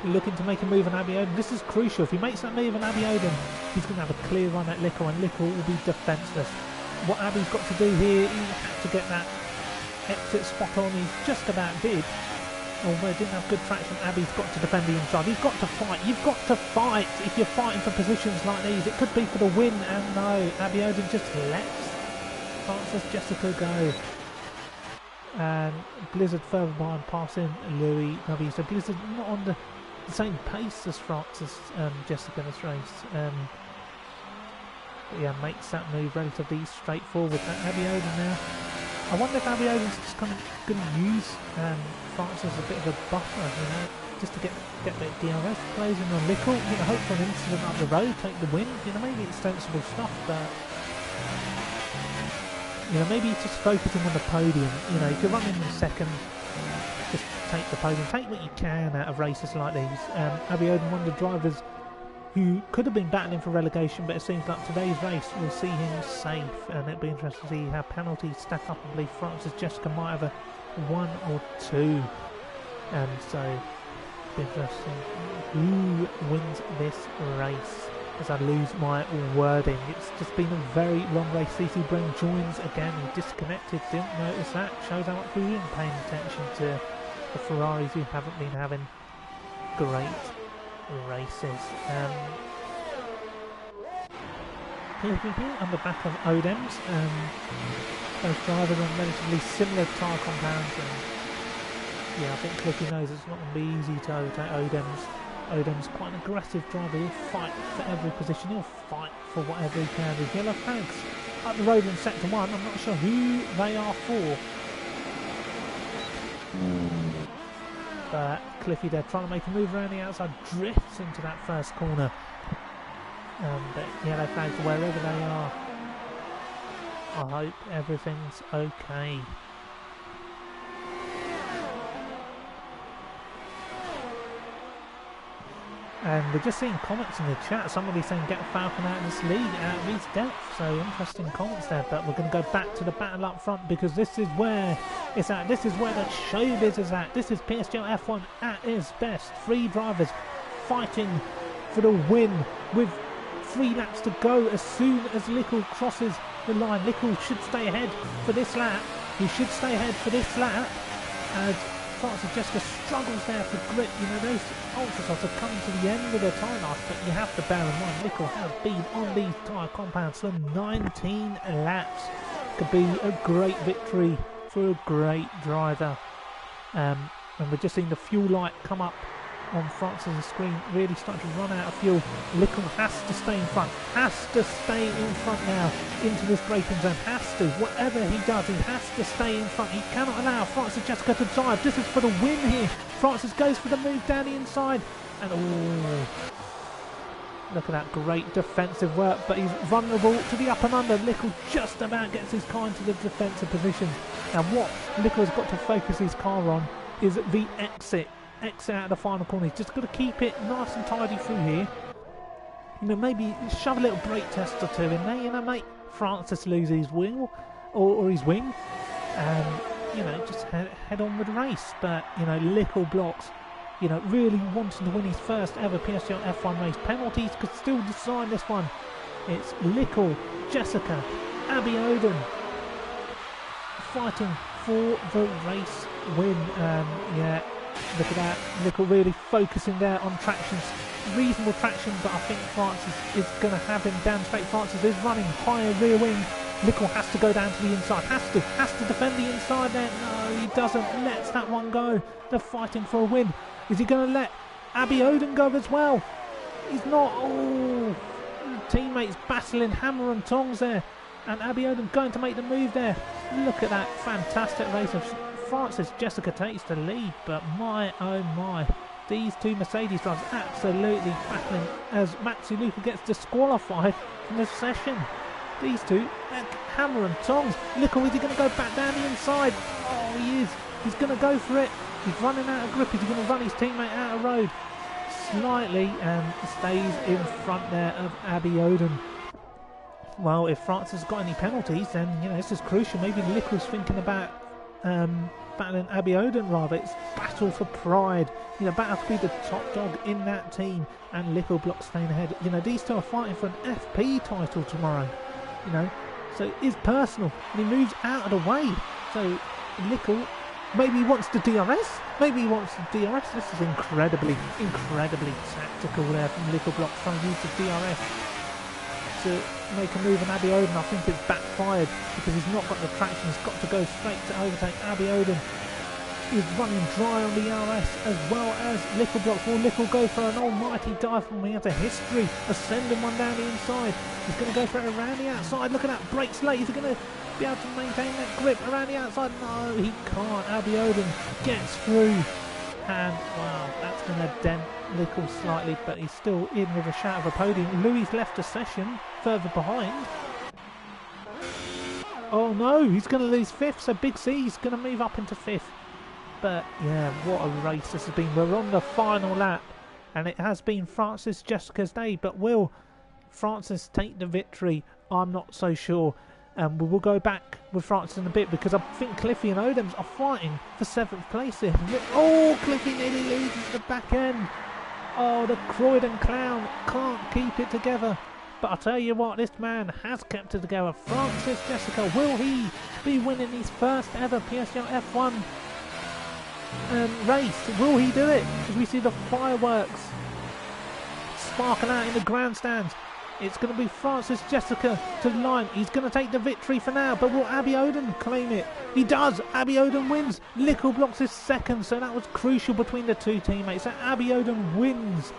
Speaker 1: looking to make a move on Abby Oden. This is crucial. If he makes that move on Abby Oden, he's going to have a clear run at Lickle, and Lickle will be defenceless. What Abby's got to do here, he had to get that exit spot on. He just about did, although didn't have good traction. Abby's got to defend the inside. He's got to fight. You've got to fight if you're fighting for positions like these. It could be for the win, and no, Abby Oden just lets Francis Jessica go. And Blizzard further behind, passing Louis W. So Blizzard not on the same pace as Francis Jessica in this race. But yeah, makes that move relatively straightforward. Abby Oden now. I wonder if Abby Oden's just kind of going to use Francis as a bit of a buffer, you know, just to get a bit of DRS plays in on Lickle, you know, hope for an incident up the road, take the win. You know, maybe it's sensible stuff, but You know, maybe just focusing on the podium. You know, if you're running in second, just take the podium. Take what you can out of races like these. Abbey Oden, one of the drivers who could have been battling for relegation, but it seems like today's race will see him safe, and it'll be interesting to see how penalties stack up. I believe Francis Jessica might have a 1 or 2, and so it'll be interesting who wins this race. As I lose my wording, it's just been a very long race. CC Brain joins again. He disconnected, didn't notice that. Shows how much we weren't paying attention to the Ferraris who haven't been having great races. Cliffy here on the back of Odems. Both drivers on relatively similar tyre compounds, and yeah, I think Cliffy knows it's not going to be easy to overtake Odems. Odems quite an aggressive driver. He'll fight for every position. He'll fight for whatever he can. There's yellow flags up the road in sector 1. I'm not sure who they are for. But Cliffy there trying to make a move around the outside, drifts into that first corner. But yellow flags wherever they are. I hope everything's okay. And we're just seeing comments in the chat. Somebody saying get Falcon out of this league, out of his depth. So interesting comments there. But we're going to go back to the battle up front, because this is where it's at. This is where the showbiz is at. This is PSGL F1 at its best. 3 drivers fighting for the win with 3 laps to go. As soon as Lickle crosses the line, Lickle should stay ahead for this lap. He should stay ahead for this lap. As Francis Jessica struggles there for grip. You know, those ultrasofts are coming to the end of their tyre life, but you have to bear in mind Lickle has been on these tyre compounds for 19 laps. Could be a great victory for a great driver. And we're just seeing the fuel light come up on Francis' screen, really starting to run out of fuel. Lickle has to stay in front, has to stay in front now into this braking zone, has to, whatever he does, he has to stay in front. He cannot allow Francis Jessica to drive. This is for the win here. Francis goes for the move down the inside, and oh, look at that great defensive work, but he's vulnerable to the up and under. Lickle just about gets his car into the defensive position. And what Lickle's got to focus his car on is the exit out of the final corner. He's just got to keep it nice and tidy through here. You know, maybe shove a little brake test or 2 in there. You know, make Francis lose his wheel or his wing, and you know, just head on with the race. But you know, Lickle blocks. You know, really wanting to win his first ever PSGL F1 race. Penalties could still decide this one. It's Lickle, Jessica, Abbey Oden fighting for the race win. Yeah. Look at that, Lickle really focusing there on traction, reasonable traction, but I think Francis is going to have him down straight. Francis is running higher rear wing. Lickle has to go down to the inside, has to defend the inside there. No, he doesn't, lets that one go. They're fighting for a win. Is he going to let Abbey Oden go as well? He's not. Oh, teammates battling hammer and tongs there, and Abbey Oden going to make the move there. Look at that fantastic race of Francis Jessica takes the lead, but my oh my, these 2 Mercedes drivers absolutely battling as Maxi Luca gets disqualified from the session. These 2, hammer and tongs. Lickle, is he going to go back down the inside? Oh, he is. He's going to go for it. He's running out of grip. Is he going to run his teammate out of road? Slightly, and stays in front there of Abbey Oden. Well, if Francis has got any penalties, then you know this is crucial. Maybe Lickle's thinking about battling Abbey Oden rather. It's battle for pride. You know, battle to be the top dog in that team, and Lickle block staying ahead. You know, these 2 are fighting for an FP title tomorrow. You know, so it's personal, and he moves out of the way. So Lickle, maybe he wants the DRS. Maybe he wants the DRS. This is incredibly tactical there from Lickle block, trying to use the DRS to make a move on Abbey Oden. I think it's backfired because he's not got the traction. He's got to go straight to overtake Abbey Oden. He's running dry on the RS as well as Lickle blocks. Will Lickle go for an almighty dive from me? He has a history of sending one down the inside. He's going to go for it around the outside. Look at that, brakes late. Is he going to be able to maintain that grip around the outside? No, he can't. Abbey Oden gets through. And wow, that's going to dent Lickle slightly, but he's still in with a shout of a podium. Louis left the session further behind. Oh no, he's going to lose 5th, so Big C's going to move up into 5th. But yeah, what a race this has been. We're on the final lap, and it has been Francis Jessica's day. But will Francis take the victory? I'm not so sure. We will go back with Francis in a bit because I think Cliffy and Odems are fighting for 7th place here. Oh, Cliffy nearly loses the back end. Oh, the Croydon Clown can't keep it together. But I'll tell you what, this man has kept it together. Francis Jessica, will he be winning his first ever PSGL F1 race? Will he do it? As we see the fireworks sparkle out in the grandstands. It's going to be Francis Jessica to the line. He's going to take the victory for now, but will Abby Oden claim it? He does. Abby Oden wins. Lickle blocks his second, so that was crucial between the two teammates. So Abby Oden wins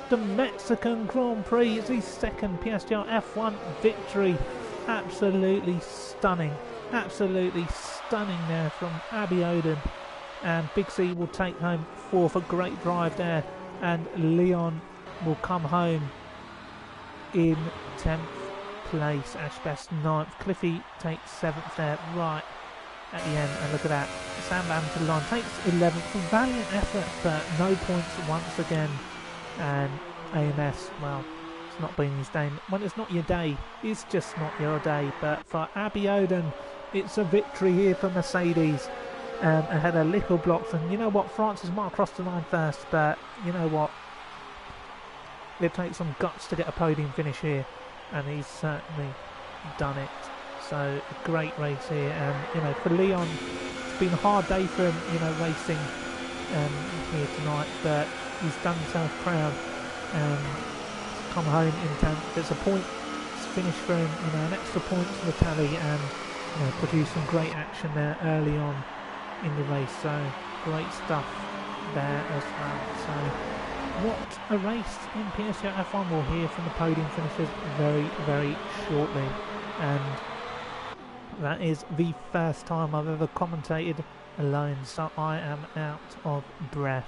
Speaker 1: the Mexican Grand Prix. It's his second PSGL F1 victory. Absolutely stunning. Absolutely stunning there from Abby Oden. And Big C will take home 4th. A great drive there. And Leon will come home in 10th place. Ashbest 9th. Cliffy takes 7th there right at the end. And look at that. Sam Bam to the line takes 11th. A valiant effort, but no points once again. And AMS, well, it's not been his day. When it's not your day, it's just not your day. But for Abby Oden, it's a victory here for Mercedes. Ahead of Little Blocks. And you know what? Francis might cross the line first, but you know what? It takes some guts to get a podium finish here, and he's certainly done it. So a great race here, and you know, for Leon, it's been a hard day for him, you know, racing here tonight, but he's done himself proud and come home in 10th. It's a point finish for him, you know, an extra point to the tally, and you know, produce some great action there early on in the race. So great stuff there as well. So what a race in PSGL F1. We'll hear from the podium finishers very, very shortly. And that is the first time I've ever commentated alone, so I am out of breath.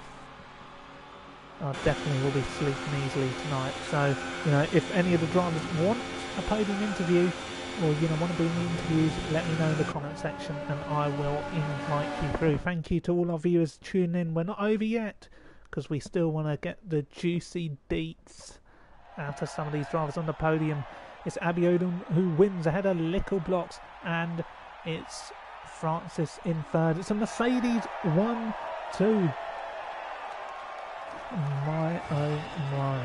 Speaker 1: I definitely will be sleeping easily tonight. So, you know, if any of the drivers want a podium interview, or you know, want to be in the interviews, let me know in the comment section and I will invite you through. Thank you to all our viewers tuning in. We're not over yet, because we still want to get the juicy deets out of some of these drivers on the podium. It's Abby Oden who wins ahead of Lickle Blocks, and it's Francis in 3rd. It's a Mercedes 1-2. My oh my.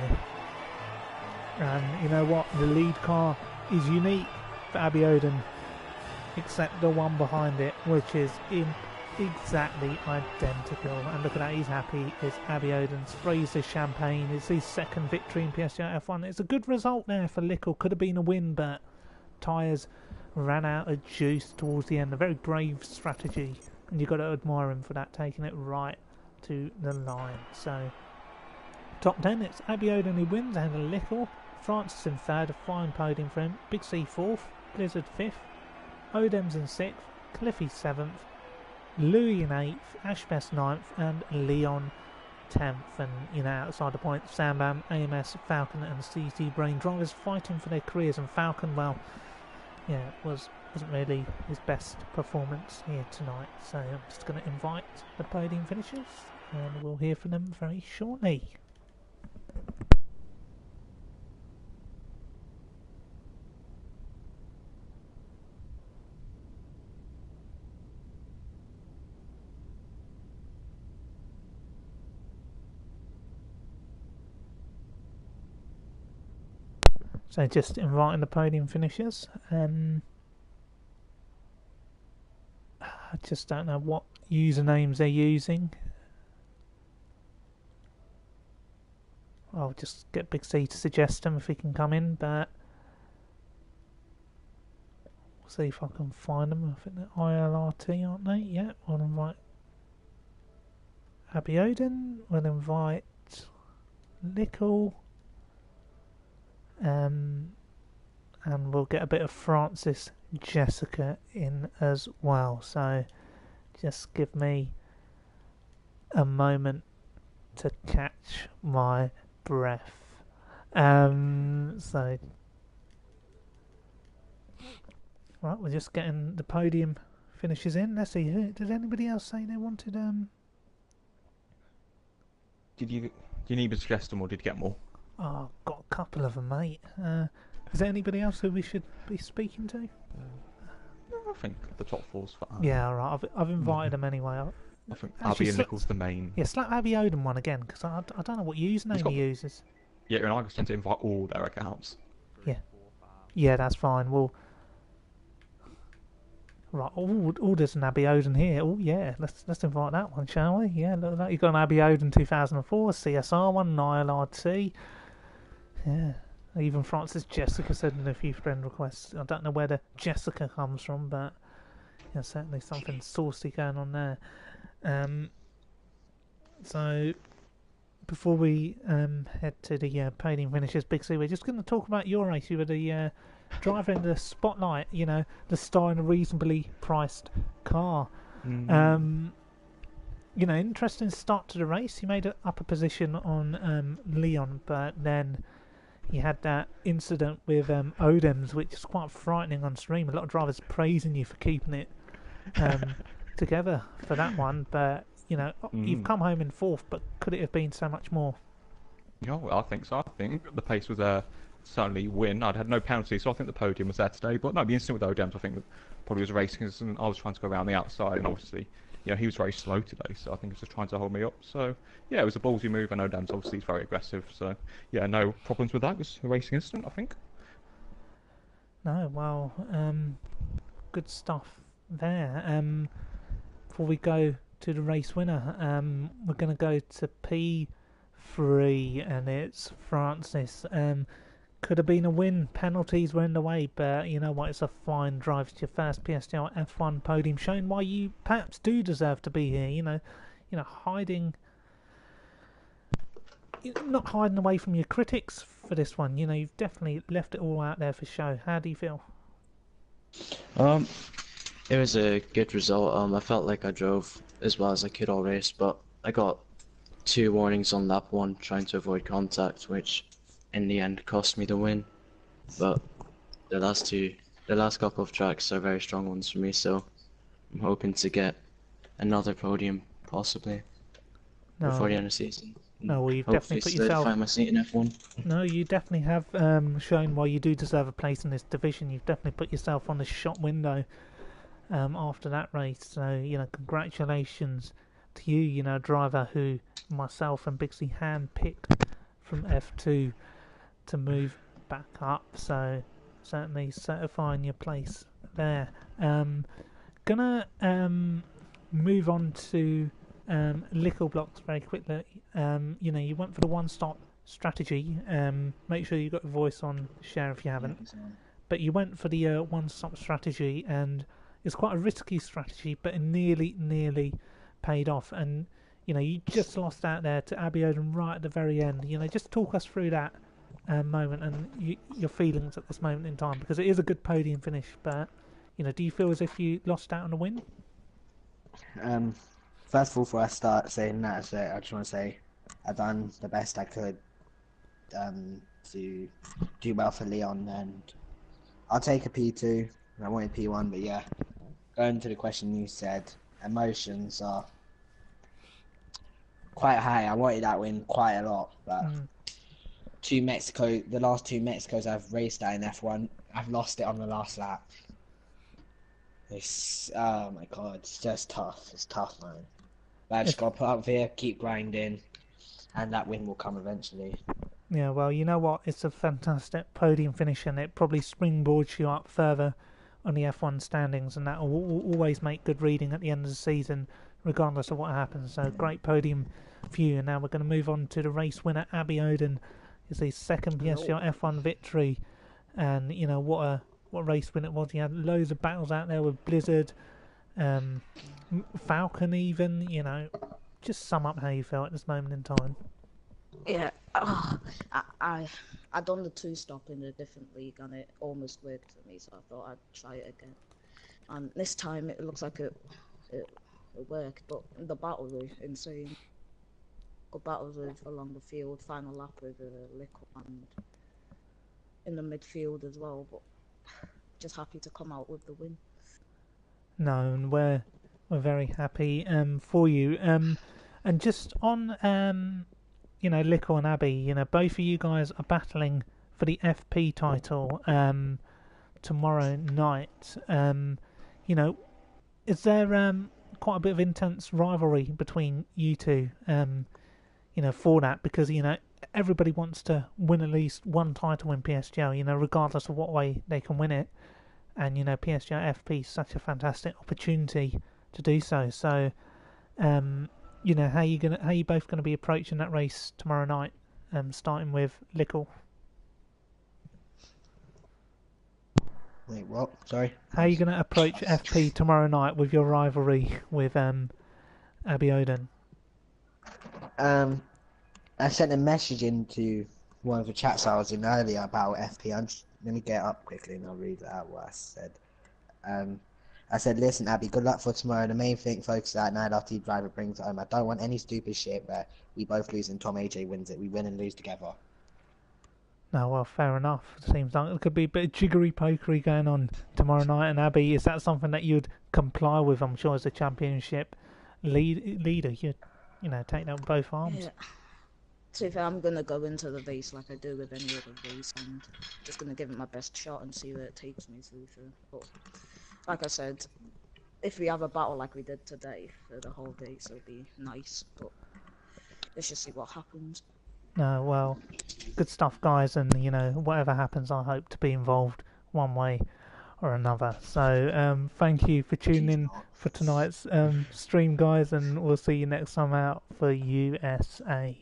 Speaker 1: And you know what? The lead car is unique for Abby Oden, except the one behind it, which is in exactly identical. And look at that, he's happy. It's Abby Oden sprays his champagne. It's his second victory in PSGL F1. It's a good result there for Lickle. Could have been a win, but tyres ran out of juice towards the end. A very brave strategy, and you've got to admire him for that, taking it right to the line. So top 10, it's Abby Oden who wins ahead of Lickle. Francis in 3rd, a fine podium for him. Big C 4th, Blizzard 5th, Odems in 6th, Cliffy 7th, Louis in 8th, Ashbest 9th, and Leon 10th. And you know, outside the point, Sambam, AMS, Falcon, and CC Brain drivers fighting for their careers. And Falcon, well, yeah, wasn't really his best performance here tonight. So I'm just going to invite the podium finishers, and we'll hear from them very shortly. So just inviting the podium finishers. I just don't know what usernames they're using. I'll just get Big C to suggest them if he can come in, but we'll see if I can find them. I think they're ILRT, aren't they? Yeah, I'll invite Abby Oden. We'll invite Lickle. And we'll get a bit of Francis Jessica in as well. So just give me a moment to catch my breath. So Right, we're just getting the podium finishes in. Let's see. Did anybody else say they wanted?
Speaker 2: Did you need me to suggest them, or did you get more?
Speaker 1: Oh, got a couple of them, mate. Is there anybody else who we should be speaking to?
Speaker 2: No, I think the top four's fine.
Speaker 1: Yeah, all right. I've invited them anyway.
Speaker 2: I think
Speaker 1: Actually,
Speaker 2: Abby and Nichols the main.
Speaker 1: yeah, slap Abby Odom one again because I don't know what username he uses.
Speaker 2: Yeah, and I just tend to invite all their accounts.
Speaker 1: Yeah, yeah, that's fine. Well, right. Oh, there's an Abby Odom here. Oh, yeah. Let's invite that one, shall we? Yeah, look at that. You've got an Abby Odom 2004 CSR one, Nile RT. Yeah. Even Francis Jessica said in a few friend requests. I don't know where the Jessica comes from, but yeah, certainly something saucy going on there. So before we head to the podium finishes, Big C, we're just going to talk about your race. You were the driver in the spotlight, you know, the star in a reasonably priced car. You know, interesting start to the race. You made an upper position on Leon, but then you had that incident with Odems, which is quite frightening on stream. A lot of drivers praising you for keeping it together for that one, but you know, you've come home in fourth, but could it have been so much more?
Speaker 2: Yeah, well, I think so. I think the pace was certainly win. I'd had no penalty, so I think the podium was there today. But no, the incident with Odems, I think probably was racing, and I was trying to go around the outside, and obviously, you know, he was very slow today, so I think he was just trying to hold me up. So yeah, it was a ballsy move, and Odems obviously is very aggressive. So yeah, no problems with that. It was a racing incident, I think.
Speaker 1: No, well, good stuff there. Before we go to the race winner, we're going to go to P3, and it's Francis. Could have been a win. Penalties were in the way, but you know what? It's a fine drive. It's your first PSGL F1 podium, showing why you perhaps do deserve to be here. You know, not hiding away from your critics for this one. You know, you've definitely left it all out there for show. How do you feel?
Speaker 3: It was a good result. I felt like I drove as well as I could all race, but I got 2 warnings on lap 1 trying to avoid contact, which in the end cost me the win. But the last couple of tracks are very strong ones for me, so I'm hoping to get another podium possibly before the end of the season.
Speaker 1: No, well, you've definitely put yourself.
Speaker 3: Solidify my seat in F1.
Speaker 1: No, you definitely have shown why you do deserve a place in this division. You've definitely put yourself on the shot window after that race. So you know, congratulations to you. You know, driver who myself and Bixie hand-picked from F2 to move back up. So certainly certifying your place there. Gonna move on to Lickle Blocks very quickly. You know, you went for the one-stop strategy. Make sure you got your voice on share if you haven't. But you went for the one-stop strategy, and it's quite a risky strategy, but it nearly paid off. And you know, you just lost out there to Abby Odom right at the very end. You know, just talk us through that moment and your feelings at this moment in time, because it is a good podium finish. But you know, do you feel as if you lost out on a win?
Speaker 4: First of all, before I start saying that, I just want to say I've done the best I could to do well for Leon, and I'll take a P2. I wanted P1, but yeah, going to the question you said, emotions are quite high. I wanted that win quite a lot, but the last 2 Mexicos I've raced at in F1, I've lost it on the last lap. Oh my god, it's just tough. It's tough, man. But I just got to put up here, keep grinding, and that win will come eventually.
Speaker 1: Yeah, well, you know what? It's a fantastic podium finish, and it probably springboards you up further on the F1 standings, and that will always make good reading at the end of the season, regardless of what happens. So, great podium for you. And now we're going to move on to the race winner, Abby Odom. It's his second PSGL F1 victory, and you know what race win it was. He had loads of battles out there with Blizzard, Falcon even. You know, just sum up how you felt at this moment in time.
Speaker 5: Yeah, I done the 2-stop in a different league and it almost worked for me, so I thought I'd try it again. And this time it looks like it worked, but the battles were insane. Good battles along the field, final lap with Lickle and in the midfield as well. But just happy to come out with the win.
Speaker 1: No, and we're very happy for you. And just on Lickle and Abby, both of you guys are battling for the FP title tomorrow night. Is there quite a bit of intense rivalry between you two? For that, because everybody wants to win at least one title in PSGL. Regardless of what way they can win it, and PSGL FP is such a fantastic opportunity to do so. So, how you both gonna be approaching that race tomorrow night? Starting with Lickle.
Speaker 4: Wait, what? Sorry.
Speaker 1: How are you going to approach FP tomorrow night with your rivalry with Abby Oden?
Speaker 4: I sent a message into one of the chats I was in earlier about FP. Let me get up quickly and I'll read out what I said. I said, listen, Abby, good luck for tomorrow. The main thing, focus that night after your driver brings it home. I don't want any stupid shit where we both lose and Tom AJ wins it. We win and lose together.
Speaker 1: No, well, fair enough. Seems like there could be a bit of jiggery-pokery going on tomorrow night. And Abby, is that something that you'd comply with? I'm sure as a championship leader, you'd take that with both arms.
Speaker 5: Yeah. To be fair, I'm gonna go into the race like I do with any other race, and just gonna give it my best shot and see where it takes me. To be fair, but like I said, if we have a battle like we did today for the whole race, it'll be nice. But let's just see what happens.
Speaker 1: No, well, good stuff, guys, and whatever happens, I hope to be involved one way or another. So, thank you for tuning in for tonight's stream, guys, and we'll see you next time out for USA.